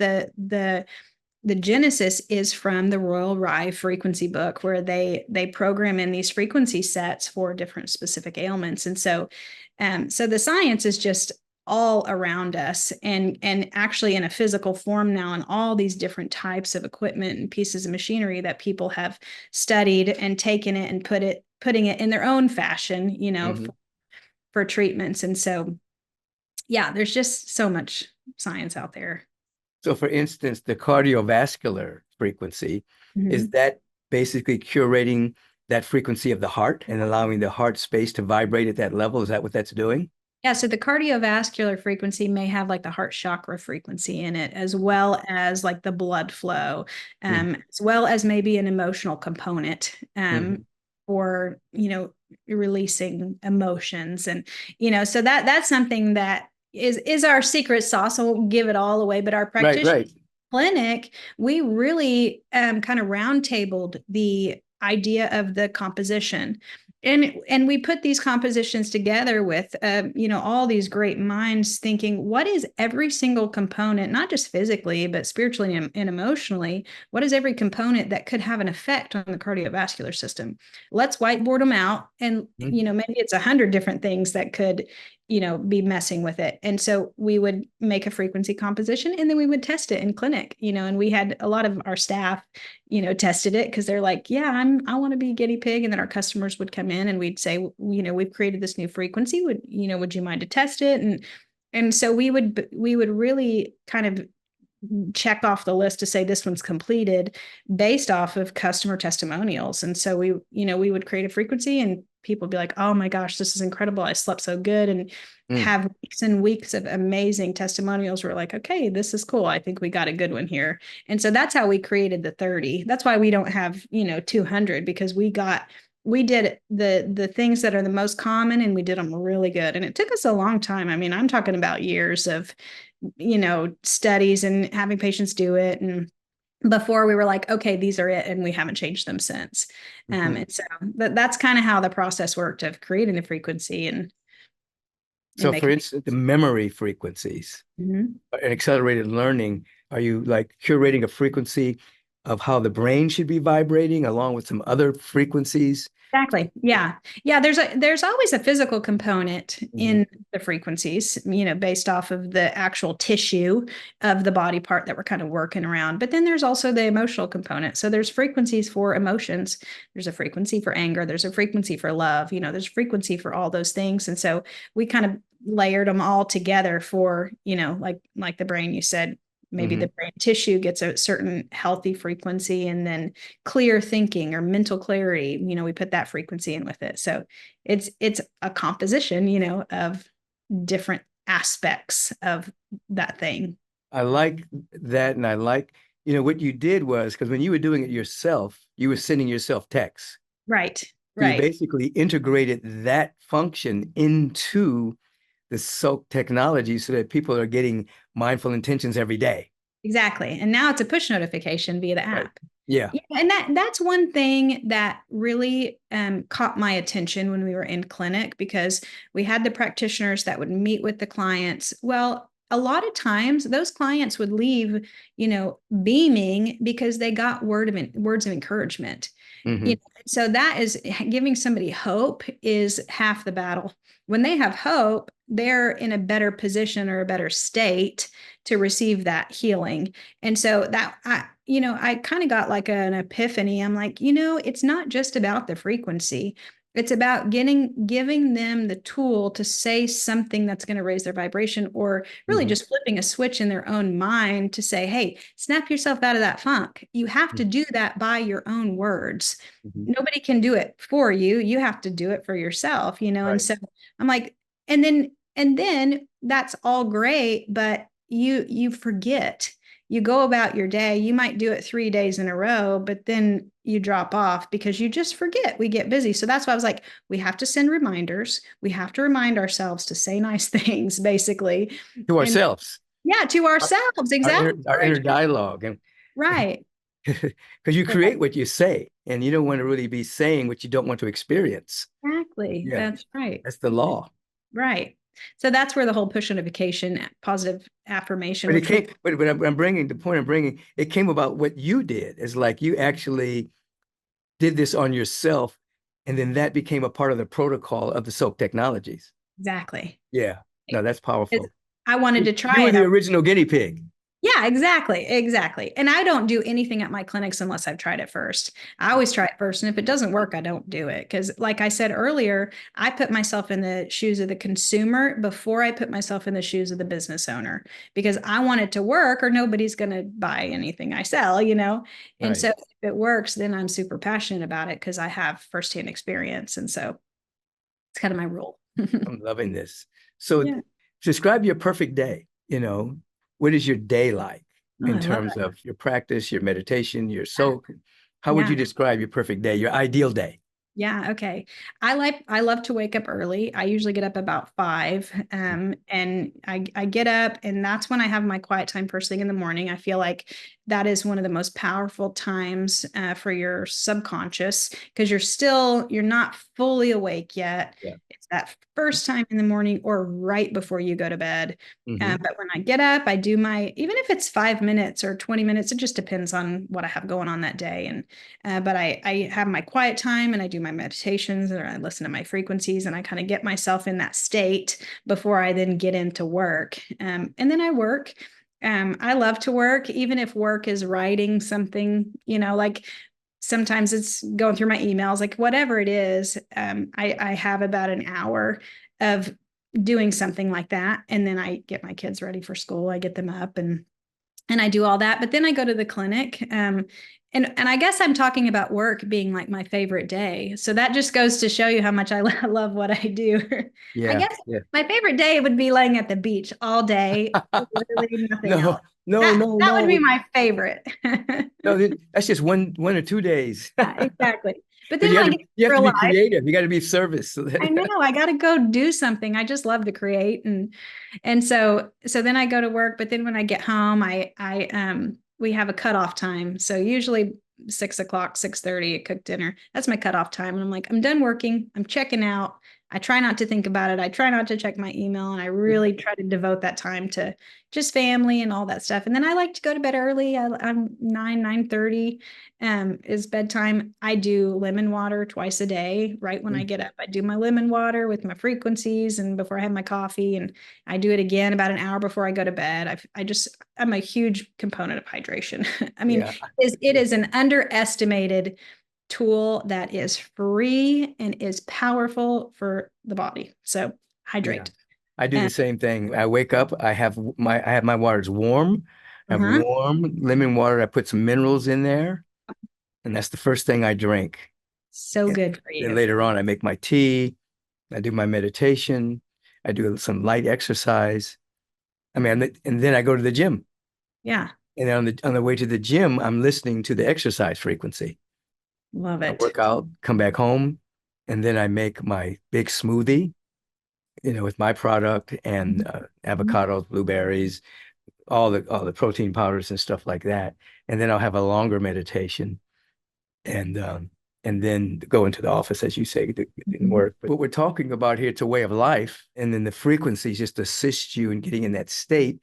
Speaker 1: the genesis is from the Royal Rye frequency book, where they program in these frequency sets for different specific ailments. And so the science is just all around us, and actually in a physical form now, in all these different types of equipment and pieces of machinery that people have studied and taken it and putting it in their own fashion,
Speaker 2: Hmm.
Speaker 1: for treatments. And so, yeah, there's just so much science out there.
Speaker 2: So, for instance, the cardiovascular frequency, is
Speaker 1: Mhm.
Speaker 2: that basically curating that frequency of the heart and allowing the heart space to vibrate at that level? Is that what that's doing?
Speaker 1: Yeah, so the cardiovascular frequency may have like the heart chakra frequency in it, as well as like the blood flow, as well as maybe an emotional component,
Speaker 2: Mm-hmm.
Speaker 1: for releasing emotions. And so that's something that is our secret sauce. I won't give it all away, but our
Speaker 2: Right,
Speaker 1: practitioner
Speaker 2: right.
Speaker 1: clinic, we really kind of roundtabled the idea of the composition. And we put these compositions together with all these great minds, thinking, what is every single component, not just physically but spiritually and emotionally, what is every component that could have an effect on the cardiovascular system? Let's whiteboard them out, and
Speaker 2: Mhm.
Speaker 1: maybe it's 100 different things that could be messing with it. And so we would make a frequency composition and then we would test it in clinic, and we had a lot of our staff, tested it because they're like, yeah, I want to be a guinea pig. And then our customers would come in and we'd say, we've created this new frequency. Would you mind to test it? And so we would really kind of check off the list to say this one's completed based off of customer testimonials. And so we would create a frequency and people would be like, oh my gosh, this is incredible. I slept so good, and
Speaker 2: Mm.
Speaker 1: have weeks and weeks of amazing testimonials. We're like, okay, this is cool. I think we got a good one here. And so that's how we created the 30. That's why we don't have, 200, because we did the things that are the most common and we did them really good. And it took us a long time. I mean, I'm talking about years of, studies and having patients do it. And before we were like, okay, these are it. And we haven't changed them since.
Speaker 2: Mm-hmm.
Speaker 1: And so that's kind of how the process worked of creating the frequency and
Speaker 2: So for
Speaker 1: making.
Speaker 2: instance, the memory frequencies
Speaker 1: Mhm.
Speaker 2: and accelerated learning, are you like curating a frequency of how the brain should be vibrating along with some other frequencies?
Speaker 1: Exactly. Yeah. Yeah. There's always a physical component
Speaker 2: Mhm.
Speaker 1: in the frequencies, based off of the actual tissue of the body part that we're kind of working around. But then there's also the emotional component. So there's frequencies for emotions. There's a frequency for anger. There's a frequency for love. There's frequency for all those things. And so we kind of layered them all together for, like the brain, you said, maybe the
Speaker 2: Mhm.
Speaker 1: brain tissue gets a certain healthy frequency, and then clear thinking or mental clarity, we put that frequency in with it. So it's a composition, of different aspects of that thing.
Speaker 2: I like that. And I like, what you did was because when you were doing it yourself, you were sending yourself texts.
Speaker 1: Right.
Speaker 2: So you
Speaker 1: Right.
Speaker 2: basically integrated that function into the Soak technology so that people are getting mindful intentions every day.
Speaker 1: Exactly. And now it's a push notification via the
Speaker 2: Right.
Speaker 1: app.
Speaker 2: Yeah.
Speaker 1: Yeah, and that's one thing that really caught my attention when we were in clinic, because we had the practitioners that would meet with the clients. Well, a lot of times those clients would leave, beaming because they got words of encouragement.
Speaker 2: Hmm.
Speaker 1: So that is giving somebody hope is half the battle. When they have hope, they're in a better position or a better state to receive that healing. And so that I kind of got like an epiphany. I'm like, it's not just about the frequency. It's about giving them the tool to say something that's going to raise their vibration, or really
Speaker 2: Hmm.
Speaker 1: just flipping a switch in their own mind to say, hey, snap yourself out of that funk. You have to do that by your own words.
Speaker 2: Hmm.
Speaker 1: Nobody can do it for you. You have to do it for yourself, And
Speaker 2: Right.
Speaker 1: so I'm like, and then that's all great, but you forget. You go about your day, you might do it 3 days in a row, but then you drop off because you just forget. We get busy. So that's why I was like, we have to send reminders. We have to remind ourselves to say nice things, basically.
Speaker 2: To
Speaker 1: And
Speaker 2: ourselves,
Speaker 1: yeah, to
Speaker 2: our,
Speaker 1: ourselves. Exactly.
Speaker 2: our inner dialogue. And
Speaker 1: Right.
Speaker 2: because you create what you say and you don't want to really be saying what you don't want to experience.
Speaker 1: Exactly.
Speaker 2: Yeah.
Speaker 1: That's right.
Speaker 2: That's the law.
Speaker 1: Right. So that's where the whole push notification, positive affirmation,
Speaker 2: But it
Speaker 1: which we.
Speaker 2: came, but I'm bringing the point I'm bringing, it came about what you did. It's like you actually did this on yourself, and then that became a part of the protocol of the Soak Technologies.
Speaker 1: Exactly.
Speaker 2: Yeah. No, that's
Speaker 1: It's,
Speaker 2: powerful.
Speaker 1: I wanted to
Speaker 2: You
Speaker 1: try
Speaker 2: were
Speaker 1: it.
Speaker 2: the original guinea pig.
Speaker 1: Yeah, exactly. Exactly. And I don't do anything at my clinics unless I've tried it first. I always try it first. And if it doesn't work, I don't do it. Because, like I said earlier, I put myself in the shoes of the consumer before I put myself in the shoes of the business owner, because I want it to work or nobody's going to buy anything I sell. And
Speaker 2: Right.
Speaker 1: so if it works, then I'm super passionate about it because I have firsthand experience. And so it's kind of my rule.
Speaker 2: I'm loving this. So
Speaker 1: Yeah.
Speaker 2: describe your perfect day. What is your day like
Speaker 1: Oh,
Speaker 2: in
Speaker 1: I love
Speaker 2: terms
Speaker 1: that.
Speaker 2: of your practice, your meditation, your soak? How would you
Speaker 1: Yeah.
Speaker 2: describe your perfect day, your ideal day?
Speaker 1: Yeah, okay. I love to wake up early. I usually get up about 5. And I get up, and that's when I have my quiet time first thing in the morning. I feel like that is one of the most powerful times for your subconscious, because you're not fully awake yet.
Speaker 2: Yeah.
Speaker 1: It's that first time in the morning or right before you go to bed.
Speaker 2: Hmm.
Speaker 1: But when I get up, I do even if it's 5 minutes or 20 minutes, it just depends on what I have going on that day. And but I have my quiet time and I do my meditations and I listen to my frequencies and I kind of get myself in that state before I then get into work. And then I work. I love to work, even if work is writing something, like sometimes it's going through my emails, like whatever it is. I have about an hour of doing something like that. And then I get my kids ready for school. I get them up and I do all that. But then I go to the clinic. And I guess I'm talking about work being like my favorite day. So that just goes to show you how much I love what I do. I
Speaker 2: Yeah.
Speaker 1: guess
Speaker 2: Yeah.
Speaker 1: my favorite day would be laying at the beach all day, literally nothing
Speaker 2: No,
Speaker 1: else.
Speaker 2: no,
Speaker 1: That
Speaker 2: no,
Speaker 1: that would be
Speaker 2: no.
Speaker 1: my favorite.
Speaker 2: No, that's just one or 2 days.
Speaker 1: Yeah, exactly. But
Speaker 2: But
Speaker 1: then when I get
Speaker 2: you have to
Speaker 1: real
Speaker 2: be
Speaker 1: life,
Speaker 2: creative. You got to be of service. So
Speaker 1: I know I got to go do something. I just love to create, and so then I go to work. But then when I get home, I we have a cutoff time. So usually 6 o'clock, 6:30, I cook dinner. That's my cutoff time, and I'm like, I'm done working. I'm checking out. I try not to think about it. I try not to check my email, and I really try to devote that time to just family and all that stuff. And then I like to go to bed early. I'm 9:30 is bedtime. I do lemon water twice a day. Right when I get up, I do my lemon water with my frequencies and before I have my coffee, and I do it again about an hour before I go to bed. I'm a huge component of hydration. I mean,
Speaker 2: Yeah.
Speaker 1: it is an underestimated tool that is free and is powerful for the body. So
Speaker 2: Yeah.
Speaker 1: hydrate.
Speaker 2: I do
Speaker 1: Uh,
Speaker 2: the same thing. I wake up, I have my waters warm. I have
Speaker 1: uh-huh.
Speaker 2: warm lemon water. I put some minerals in there, and that's the first thing I drink.
Speaker 1: So
Speaker 2: And
Speaker 1: good for
Speaker 2: then
Speaker 1: you.
Speaker 2: later on, I make my tea. I do my meditation. I do some light exercise. I mean, and then I go to the gym.
Speaker 1: Yeah.
Speaker 2: And on the way to the gym, I'm listening to the exercise frequency.
Speaker 1: Love
Speaker 2: I
Speaker 1: it.
Speaker 2: work out, come back home, and then I make my big smoothie, with my product and avocados, blueberries, all the protein powders and stuff like that. And then I'll have a longer meditation and then go into the office, as you say, to work. But what we're talking about here, it's a way of life, and then the frequencies just assist you in getting in that state,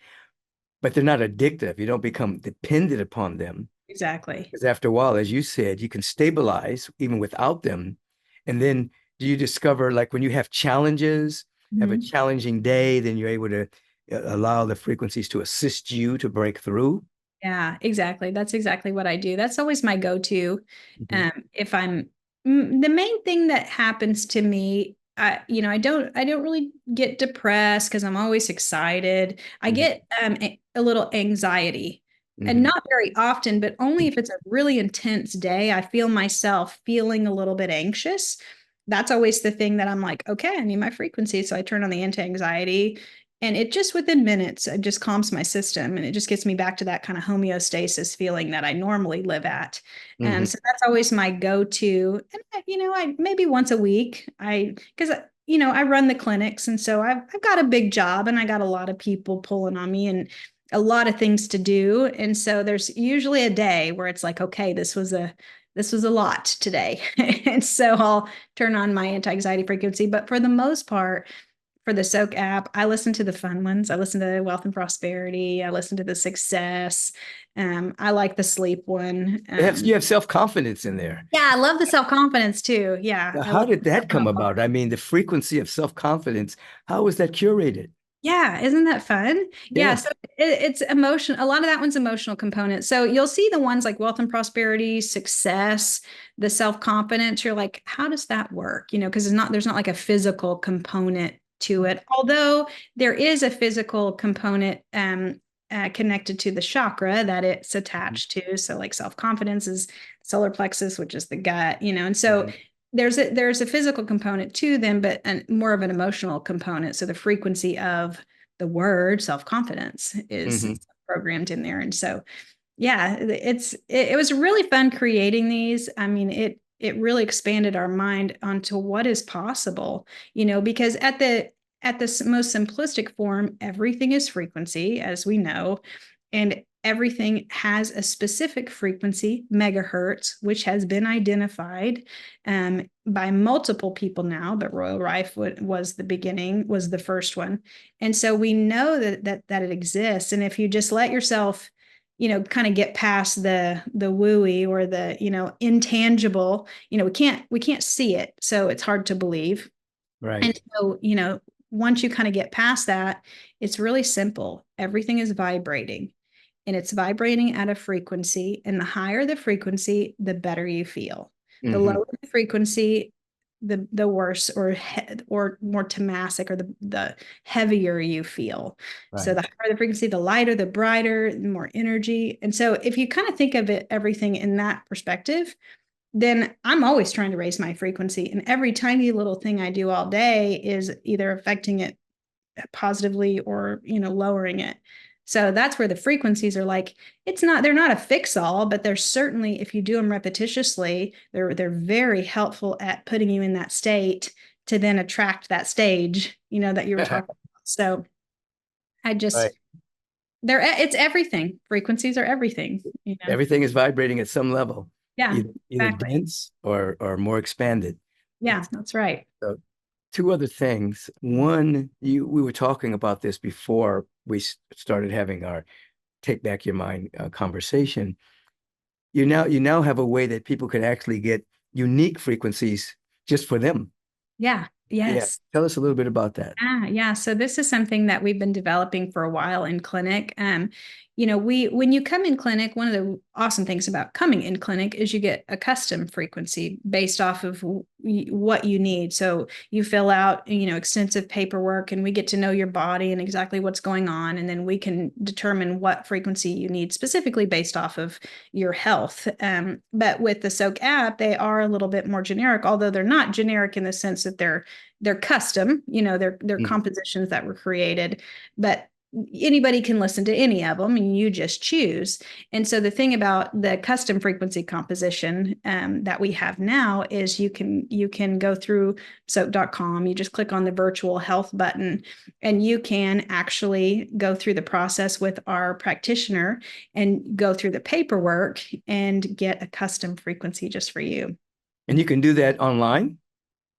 Speaker 2: but they're not addictive. You don't become dependent upon them.
Speaker 1: Exactly.
Speaker 2: Because after a while, as you said, you can stabilize even without them. And then do you discover, like when you have challenges, have a
Speaker 1: Mhm.
Speaker 2: challenging day, then you're able to allow the frequencies to assist you to break through?
Speaker 1: Yeah, exactly. That's exactly what I do. That's always my go-to.
Speaker 2: Mhm.
Speaker 1: If I'm the main thing that happens to me, I don't really get depressed because I'm always excited. I
Speaker 2: Mhm.
Speaker 1: get a little anxiety, and
Speaker 2: Mhm.
Speaker 1: not very often, but only if it's a really intense day. I feel myself feeling a little bit anxious. That's always the thing that I'm like, okay, I need my frequency. So I turn on the anti-anxiety and it just within minutes, it just calms my system and it just gets me back to that kind of homeostasis feeling that I normally live at. And
Speaker 2: Mhm.
Speaker 1: so that's always my go-to. And I maybe once a week, because I run the clinics, and so I've got a big job and I got a lot of people pulling on me and a lot of things to do. And so there's usually a day where it's like, okay, this was a lot today. And so I'll turn on my anti-anxiety frequency. But for the most part, for the Soak app, I listen to the fun ones. I listen to Wealth and Prosperity. I listen to the Success. I like the sleep one.
Speaker 2: You have self-confidence in there.
Speaker 1: Yeah, I love the self-confidence too. Yeah,
Speaker 2: Now,
Speaker 1: I
Speaker 2: how
Speaker 1: love
Speaker 2: did
Speaker 1: the
Speaker 2: that come
Speaker 1: self-confidence.
Speaker 2: about? I mean, the frequency of self-confidence, how was that curated?
Speaker 1: Yeah, isn't that fun? Yeah,
Speaker 2: Yeah.
Speaker 1: so it's emotion. A lot of that one's emotional component. So you'll see the ones like Wealth and Prosperity, Success, the self-confidence. You're like, how does that work? Because there's not like a physical component to it. Although there is a physical component connected to the chakra that it's attached to. So like self-confidence is solar plexus, which is the gut, and so
Speaker 2: Mhm.
Speaker 1: there's a physical component to them, but more of an emotional component. So the frequency of the word self-confidence is
Speaker 2: Mhm.
Speaker 1: programmed in there. And so, yeah, it was really fun creating these. I mean, it really expanded our mind onto what is possible, because at the most simplistic form, everything is frequency, as we know, and everything has a specific frequency, megahertz, which has been identified by multiple people now, but Royal Rife was the beginning, was the first one. And so we know that it exists. And if you just let yourself, kind of get past the wooey or the, intangible, we can't see it. So it's hard to believe.
Speaker 2: Right.
Speaker 1: And so, once you kind of get past that, it's really simple. Everything is vibrating, and it's vibrating at a frequency. And the higher the frequency, the better you feel. The lower the frequency, the worse or more tamasic, or the heavier you feel.
Speaker 2: Right.
Speaker 1: So the higher the frequency, the lighter, the brighter, the more energy. And so if you kind of think of everything in that perspective, then I'm always trying to raise my frequency. And every tiny little thing I do all day is either affecting it positively or, lowering it. So that's where the frequencies are like, they're not a fix all, but they're certainly, if you do them repetitiously, they're very helpful at putting you in that state to then attract that stage, that you were talking about. So I just, it's everything. Frequencies are everything.
Speaker 2: Everything is vibrating at some level.
Speaker 1: Yeah,
Speaker 2: either
Speaker 1: exactly.
Speaker 2: dense or more expanded.
Speaker 1: Yeah, that's right.
Speaker 2: So, two other things. One, we were talking about this before we started having our Take Back Your Mind conversation. You now have a way that people can actually get unique frequencies just for them.
Speaker 1: Yeah. Yes.
Speaker 2: Tell us a little bit about that.
Speaker 1: Yeah. So this is something that we've been developing for a while in clinic. When you come in clinic, one of the awesome things about coming in clinic is you get a custom frequency based off of what you need. So you fill out, extensive paperwork, and we get to know your body and exactly what's going on. And then we can determine what frequency you need specifically based off of your health. But with the Soaak app, they are a little bit more generic, although they're not generic in the sense that they're custom, they're compositions that were created, but anybody can listen to any of them and you just choose. And so the thing about the custom frequency composition that we have now is you can go through soaak.com, you just click on the virtual health button, and you can actually go through the process with our practitioner and go through the paperwork and get a custom frequency just for you.
Speaker 2: And you can do that online?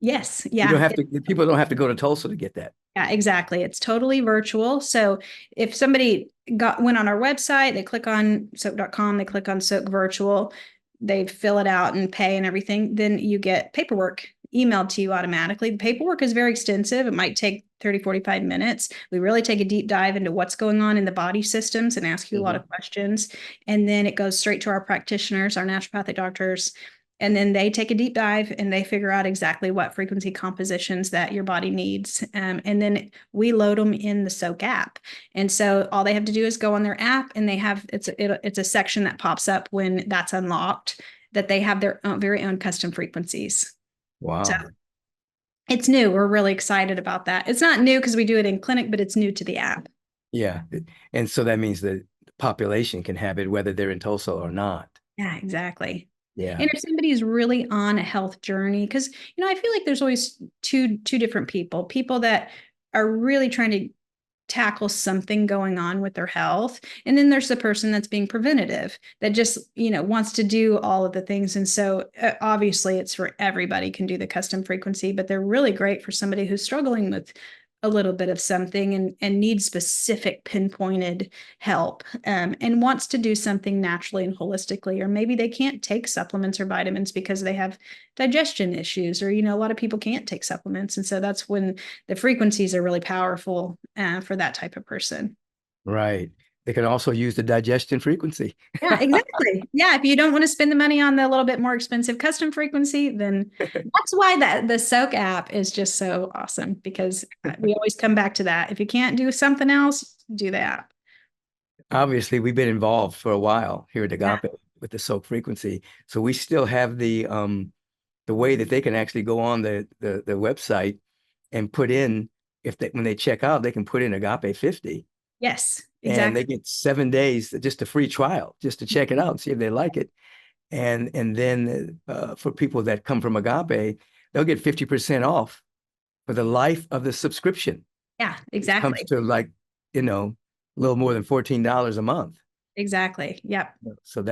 Speaker 1: Yes.
Speaker 2: You don't have to, people don't have to go to Tulsa to get that.
Speaker 1: Yeah, exactly. It's totally virtual. So if somebody went on our website, they click on soaak.com, they click on Soaak Virtual, they fill it out and pay and everything, then you get paperwork emailed to you automatically. The paperwork is very extensive. It might take 30, 45 minutes. We really take a deep dive into what's going on in the body systems and ask you a lot of questions. And then it goes straight to our practitioners, our naturopathic doctors. And then they take a deep dive and they figure out exactly what frequency compositions that your body needs. And then we load them in the Soaak app. And so all they have to do is go on their app, and they have, it's a section that pops up when that's unlocked, that they have their very own custom frequencies.
Speaker 2: Wow.
Speaker 1: So it's new. We're really excited about that. It's not new because we do it in clinic, but it's new to the app.
Speaker 2: Yeah. And so that means the population can have it whether they're in Tulsa or not.
Speaker 1: Yeah, exactly.
Speaker 2: Yeah.
Speaker 1: And if somebody's really on a health journey, because, I feel like there's always two different people that are really trying to tackle something going on with their health. And then there's the person that's being preventative that just, wants to do all of the things. And so obviously it's for everybody can do the custom frequency, but they're really great for somebody who's struggling with a little bit of something and needs specific pinpointed help and wants to do something naturally and holistically, or maybe they can't take supplements or vitamins because they have digestion issues, or, a lot of people can't take supplements. And so that's when the frequencies are really powerful for that type of person.
Speaker 2: Right. They can also use the digestion frequency.
Speaker 1: Yeah, exactly. Yeah. If you don't want to spend the money on the little bit more expensive custom frequency, then that's why the Soaak app is just so awesome, because we always come back to that. If you can't do something else, do the app.
Speaker 2: Obviously, we've been involved for a while here at Agape with the Soaak frequency. So we still have the way that they can actually go on the website and put in, when they check out, they can put in Agape 50.
Speaker 1: Yes, exactly.
Speaker 2: And they get 7 days, just a free trial, just to check it out and see if they like it. And then for people that come from Agape, they'll get 50% off for the life of the subscription.
Speaker 1: Yeah, exactly.
Speaker 2: It comes to a little more than $14 a month.
Speaker 1: Exactly. Yep.
Speaker 2: So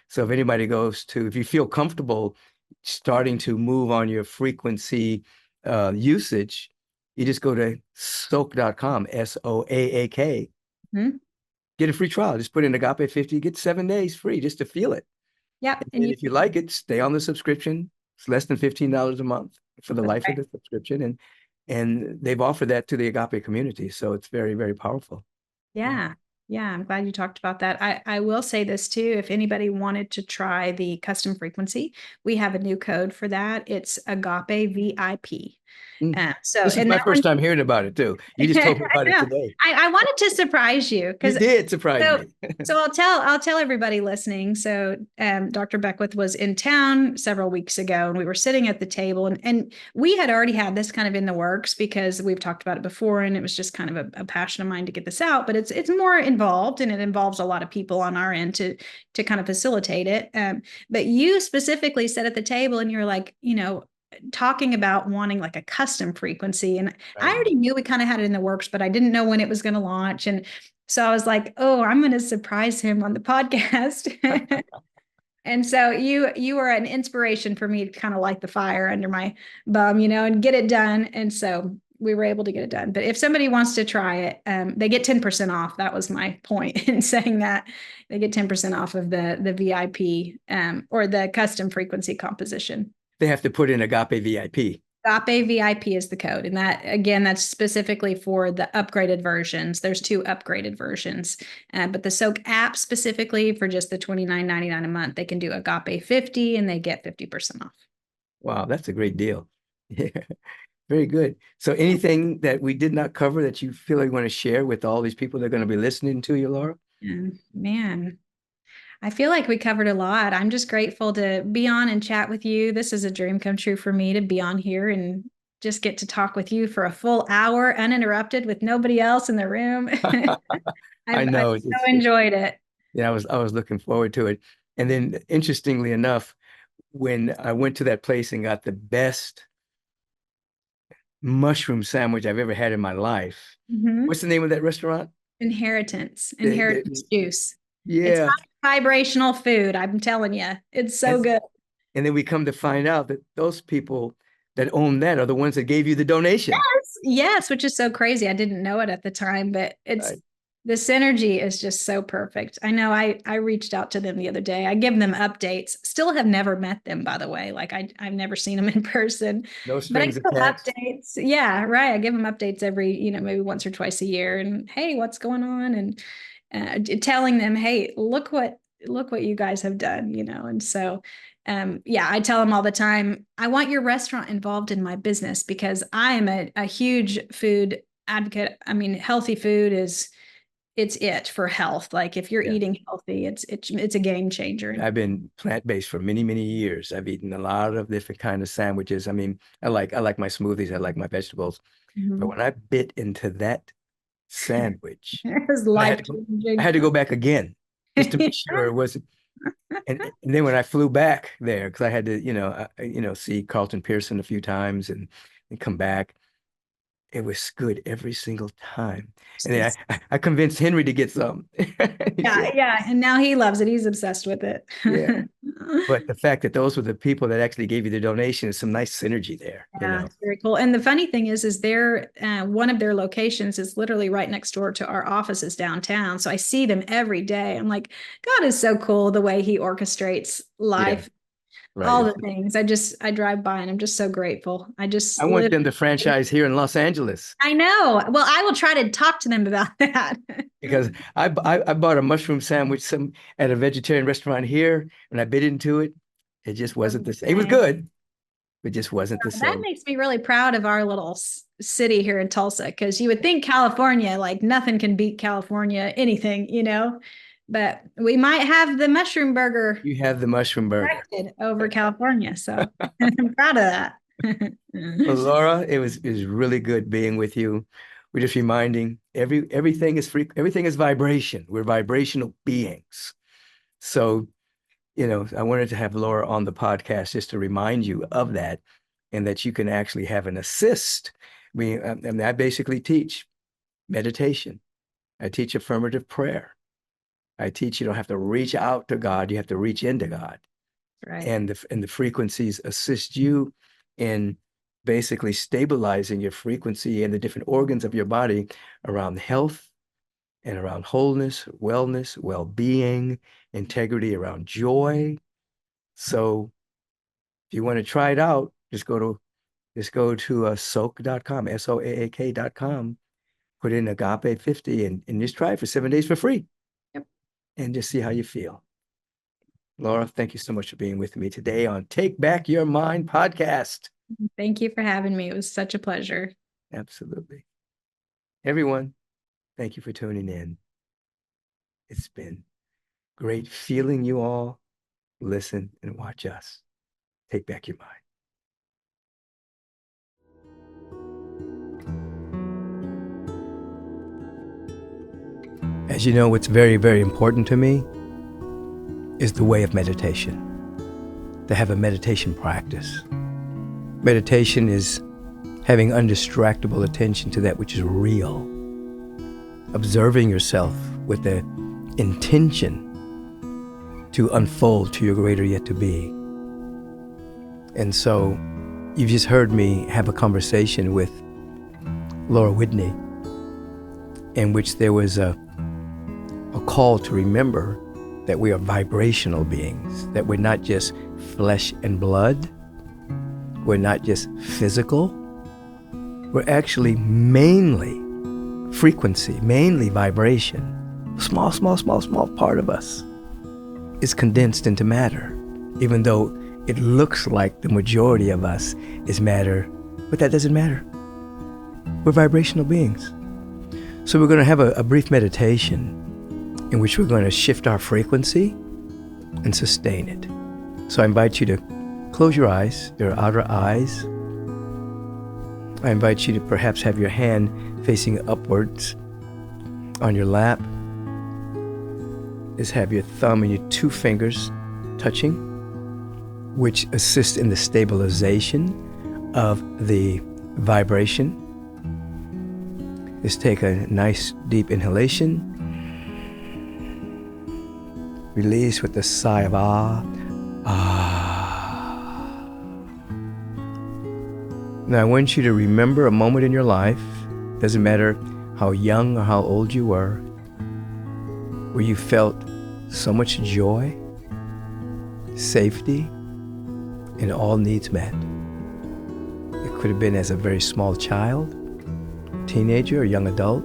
Speaker 2: so if anybody goes to, if you feel comfortable starting to move on your frequency usage, you just go to soak.com, Soaak,
Speaker 1: Mhm.
Speaker 2: get a free trial. Just put in Agape 50, get 7 days free just to feel it.
Speaker 1: Yep.
Speaker 2: And
Speaker 1: And
Speaker 2: then
Speaker 1: you,
Speaker 2: if you like it, stay on the subscription. It's less than $15 a month for the
Speaker 1: that's
Speaker 2: life of
Speaker 1: right.
Speaker 2: the subscription. And they've offered that to the Agape community. So it's very, very powerful. Yeah.
Speaker 1: Yeah. Yeah. I'm glad you talked about that. I will say this too. If anybody wanted to try the custom frequency, we have a new code for that. It's Agape VIP.
Speaker 2: Mm.
Speaker 1: So,
Speaker 2: This is
Speaker 1: and
Speaker 2: my
Speaker 1: that one,
Speaker 2: first time hearing about it too. You just
Speaker 1: I
Speaker 2: told me about it
Speaker 1: know.
Speaker 2: today.
Speaker 1: I wanted to surprise you
Speaker 2: You
Speaker 1: because
Speaker 2: did surprise
Speaker 1: so
Speaker 2: me.
Speaker 1: I'll tell everybody listening. So Dr. Beckwith was in town several weeks ago and we were sitting at the table and we had already had this kind of in the works because we've talked about it before and it was just kind of a passion of mine to get this out, but it's more involved and it involves a lot of people on our end to kind of facilitate it. But you specifically sat at the table and you're like, talking about wanting like a custom frequency. And I
Speaker 2: Right.
Speaker 1: already knew we kind of had it in the works, but I didn't know when it was going to launch. And so I was like, oh, I'm going to surprise him on the podcast. And so you were an inspiration for me to kind of light the fire under my bum, and get it done. And so we were able to get it done. But if somebody wants to try it, they get 10% off. That was my point in saying that they get 10% off of the VIP or the custom frequency composition.
Speaker 2: They have to put in Agape VIP.
Speaker 1: Agape VIP is the code. And that, again, that's specifically for the upgraded versions. There's two upgraded versions. But the Soak app specifically for just the $29.99 a month, they can do Agape 50 and they get 50% off.
Speaker 2: Wow, that's a great deal. Yeah, very good. So anything that we did not cover that you feel like you want to share with all these people that are going to be listening to you, Laura?
Speaker 1: And man, I feel like we covered a lot. I'm just grateful to be on and chat with you. This is a dream come true for me to be on here and just get to talk with you for a full hour uninterrupted with nobody else in the room.
Speaker 2: I
Speaker 1: I've
Speaker 2: know
Speaker 1: so enjoyed it.
Speaker 2: yeah, I was looking forward to it. And then interestingly enough, when I went to that place and got the best mushroom sandwich I've ever had in my life.
Speaker 1: Mhm.
Speaker 2: What's the name of that restaurant?
Speaker 1: Inheritance juice. It's
Speaker 2: Yeah.
Speaker 1: high vibrational food. I'm telling you, it's so
Speaker 2: And,
Speaker 1: good.
Speaker 2: and then we come to find out that those people that own that are the ones that gave you the donation.
Speaker 1: Yes, which is so crazy. I didn't know it at the time, but it's
Speaker 2: Right.
Speaker 1: the synergy is just so perfect. I know I reached out to them the other day. I give them updates. Still have never met them, by the way. Like I've never seen them in person,
Speaker 2: No
Speaker 1: but I
Speaker 2: strings
Speaker 1: give them
Speaker 2: attached.
Speaker 1: updates. Yeah, right. I give them updates every, maybe once or twice a year and hey, what's going on? And telling them, hey, look what you guys have done, and so yeah, I tell them all the time, I want your restaurant involved in my business because I am a huge food advocate. I mean, healthy food it's it for health. Like if you're
Speaker 2: Yeah.
Speaker 1: eating healthy, it's a game changer.
Speaker 2: I've been plant-based for many, many years. I've eaten a lot of different kind of sandwiches. I mean, I like my smoothies, I like my vegetables. But
Speaker 1: Mhm.
Speaker 2: when I bit into that sandwich,
Speaker 1: It was
Speaker 2: I
Speaker 1: life
Speaker 2: had to go, I
Speaker 1: changing.
Speaker 2: had to go back again just to make sure it wasn't. And then when I flew back there, because I had to, see Carlton Pearson a few times and come back, it was good every single time. And then I convinced Henry to get some. He
Speaker 1: Yeah,
Speaker 2: said,
Speaker 1: yeah. And now he loves it. He's obsessed with it.
Speaker 2: yeah. But the fact that those were the people that actually gave you the donation is some nice synergy there, you
Speaker 1: Yeah,
Speaker 2: know.
Speaker 1: it's very cool. And the funny thing is their one of their locations is literally right next door to our offices downtown. So I see them every day. I'm like, God is so cool the way he orchestrates
Speaker 2: Yeah,
Speaker 1: life,
Speaker 2: right.
Speaker 1: all the things. I drive by and I'm just so grateful. I just
Speaker 2: I want
Speaker 1: live.
Speaker 2: them to franchise here in Los Angeles
Speaker 1: I know. Well, I will try to talk to them about that.
Speaker 2: because I bought a mushroom sandwich at a vegetarian restaurant here and I bit into it. It just wasn't the same. It was good, but just wasn't the
Speaker 1: That
Speaker 2: same.
Speaker 1: makes me really proud of our little city here in Tulsa because you would think California, like nothing can beat California, anything. But we might have the mushroom burger
Speaker 2: You have the mushroom burger.
Speaker 1: over California. So I'm proud of that.
Speaker 2: Well, Laura, it was really good being with you. We're just reminding everything is vibration. We're vibrational beings. So, I wanted to have Laura on the podcast just to remind you of that and that you can actually have an assist. I basically teach meditation. I teach affirmative prayer. I teach you don't have to reach out to God, you have to reach into God.
Speaker 1: Right.
Speaker 2: And the frequencies assist you in basically stabilizing your frequency and the different organs of your body around health and around wholeness, wellness, well-being, integrity, around joy. So if you want to try it out, just go to soak.com, SOAAK.com, put in Agape 50 and just try it for 7 days for free.
Speaker 1: Yep.
Speaker 2: And just see how you feel. Laura, thank you so much for being with me today on Take Back Your Mind podcast.
Speaker 1: Thank you for having me. It was such a pleasure.
Speaker 2: Absolutely. Everyone, thank you for tuning in. It's been great feeling you all. Listen and watch us. Take back your mind. As you know, what's very, very important to me is the way of meditation, to have a meditation practice. Meditation is having undistractable attention to that which is real, observing yourself with the intention to unfold to your greater yet to be. And so you've just heard me have a conversation with Laura Widney, in which there was a call to remember that we are vibrational beings, that we're not just flesh and blood, we're not just physical, we're actually mainly frequency, mainly vibration. Small part of us is condensed into matter, even though it looks like the majority of us is matter, but that doesn't matter. We're vibrational beings. So we're going to have a brief meditation in which we're going to shift our frequency and sustain it. So I invite you to close your eyes, your outer eyes. I invite you to perhaps have your hand facing upwards on your lap. Just have your thumb and your 2 fingers touching, which assists in the stabilization of the vibration. Just take a nice deep inhalation. Release with the sigh of ah. Now I want you to remember a moment in your life, doesn't matter how young or how old you were, where you felt so much joy, safety, and all needs met. It could have been as a very small child, teenager, or young adult,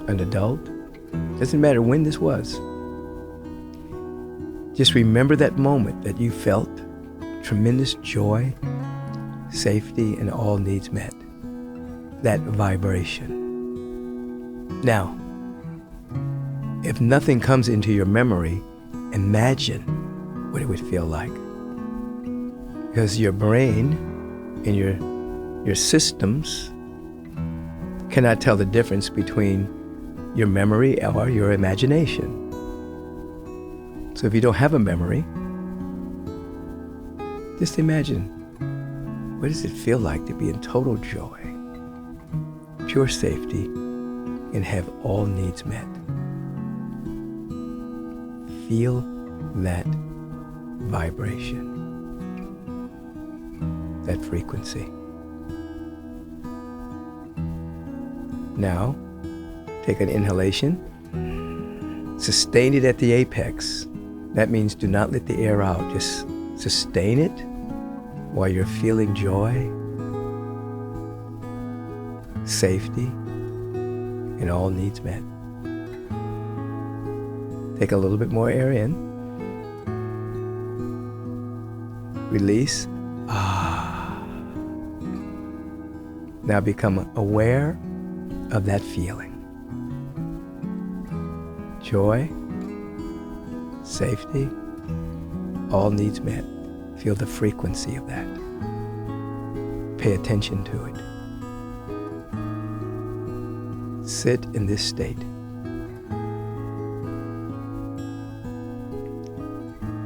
Speaker 2: an adult. Doesn't matter when this was. Just remember that moment that you felt tremendous joy, safety, and all needs met. That vibration. Now, if nothing comes into your memory, imagine what it would feel like. Because your brain and your systems cannot tell the difference between your memory or your imagination. So if you don't have a memory, just imagine, what does it feel like to be in total joy, pure safety, and have all needs met? Feel that vibration, that frequency. Now, take an inhalation, sustain it at the apex. That means do not let the air out. Just sustain it while you're feeling joy, safety, and all needs met. Take a little bit more air in. Release. Now become aware of that feeling. Joy, safety, all needs met. Feel the frequency of that. Pay attention to it. Sit in this state.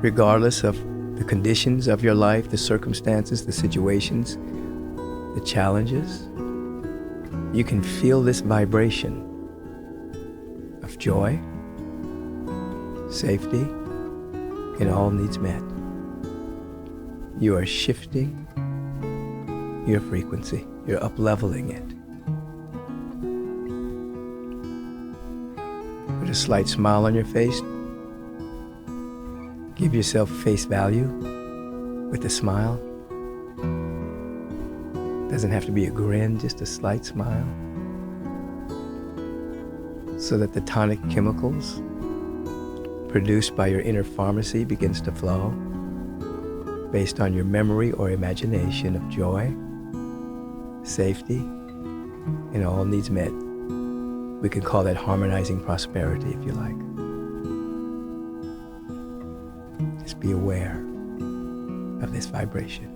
Speaker 2: Regardless of the conditions of your life, the circumstances, the situations, the challenges, you can feel this vibration of joy, safety, and all needs met. You are shifting your frequency. You're up-leveling it. Put a slight smile on your face. Give yourself face value with a smile. Doesn't have to be a grin, just a slight smile. So that the tonic chemicals produced by your inner pharmacy begins to flow based on your memory or imagination of joy, safety, and all needs met. We can call that harmonizing prosperity if you like. Just be aware of this vibration.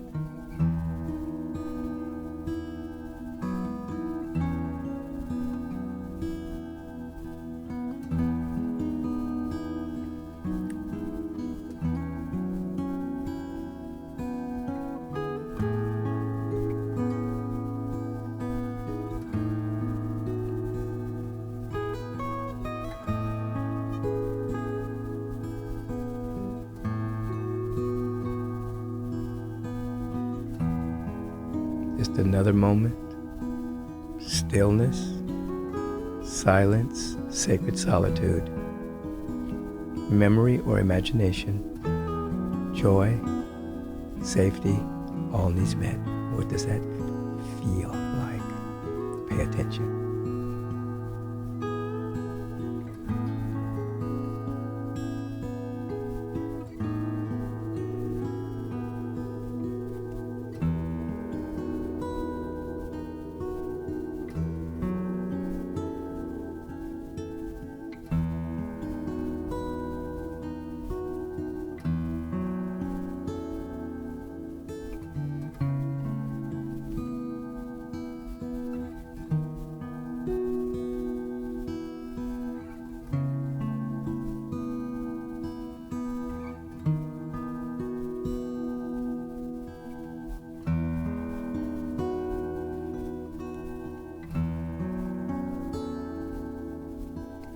Speaker 2: Just another moment. Stillness, silence, sacred solitude. Memory or imagination. Joy, safety, all needs met. What does that feel like? Pay attention.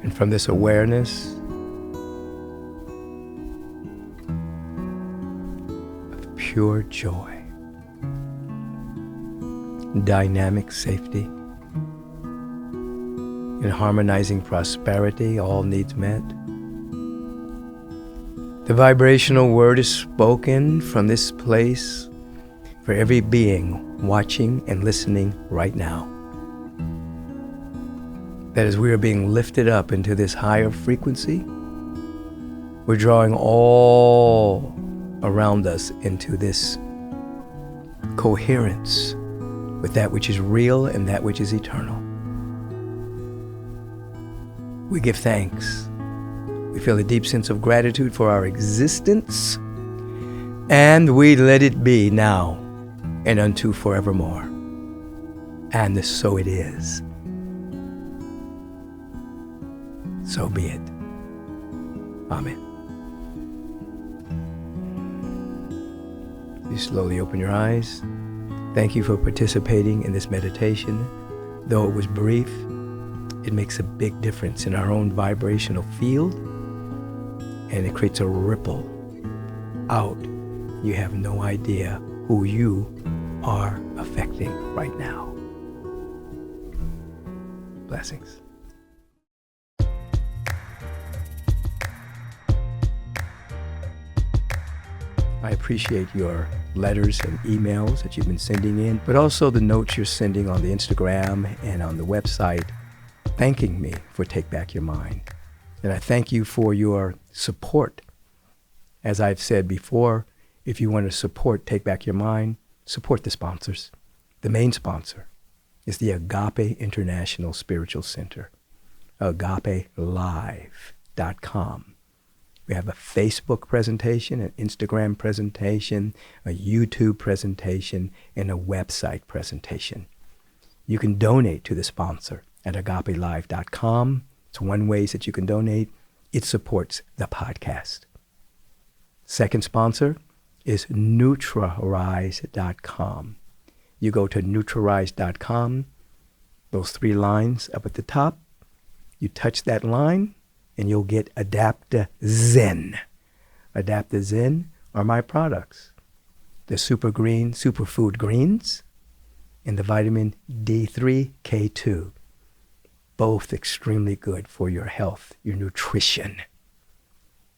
Speaker 2: And from this awareness of pure joy, dynamic safety, and harmonizing prosperity, all needs met, the vibrational word is spoken from this place for every being watching and listening right now. That as we are being lifted up into this higher frequency, we're drawing all around us into this coherence with that which is real and that which is eternal. We give thanks. We feel a deep sense of gratitude for our existence, and we let it be now and unto forevermore. And so it is. So be it. Amen. You slowly open your eyes. Thank you for participating in this meditation. Though it was brief, it makes a big difference in our own vibrational field, and it creates a ripple out. You have no idea who you are affecting right now. Blessings. I appreciate your letters and emails that you've been sending in, but also the notes you're sending on the Instagram and on the website, thanking me for Take Back Your Mind. And I thank you for your support. As I've said before, if you want to support Take Back Your Mind, support the sponsors. The main sponsor is the Agape International Spiritual Center, agapelive.com. We have a Facebook presentation, an Instagram presentation, a YouTube presentation, and a website presentation. You can donate to the sponsor at agapelive.com. It's one way that you can donate. It supports the podcast. Second sponsor is Nutrarise.com. You go to Nutrarise.com, those three lines up at the top. You touch that line, and you'll get Adapta-Zen. Adapta-Zen are my products. The Super Green Superfood Greens and the vitamin D3 K2. Both extremely good for your health, your nutrition.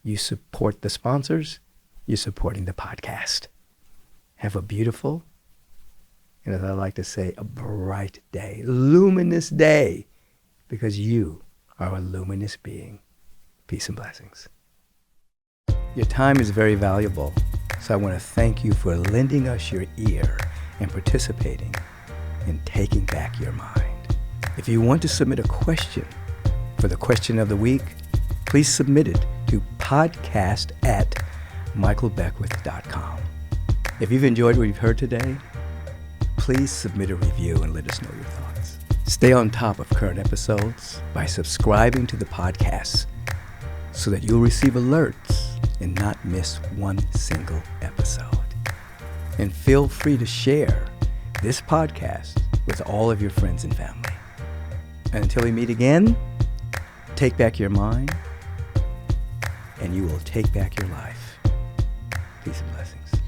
Speaker 2: You support the sponsors, you're supporting the podcast. Have a beautiful, and as I like to say, a bright day, luminous day, because you are a luminous being. Peace and blessings. Your time is very valuable, so I want to thank you for lending us your ear and participating in taking back your mind. If you want to submit a question for the question of the week, please submit it to podcast@michaelbeckwith.com. If you've enjoyed what you've heard today, please submit a review and let us know your thoughts. Stay on top of current episodes by subscribing to the podcast so that you'll receive alerts and not miss one single episode. And feel free to share this podcast with all of your friends and family. And until we meet again, take back your mind, and you will take back your life. Peace and blessings.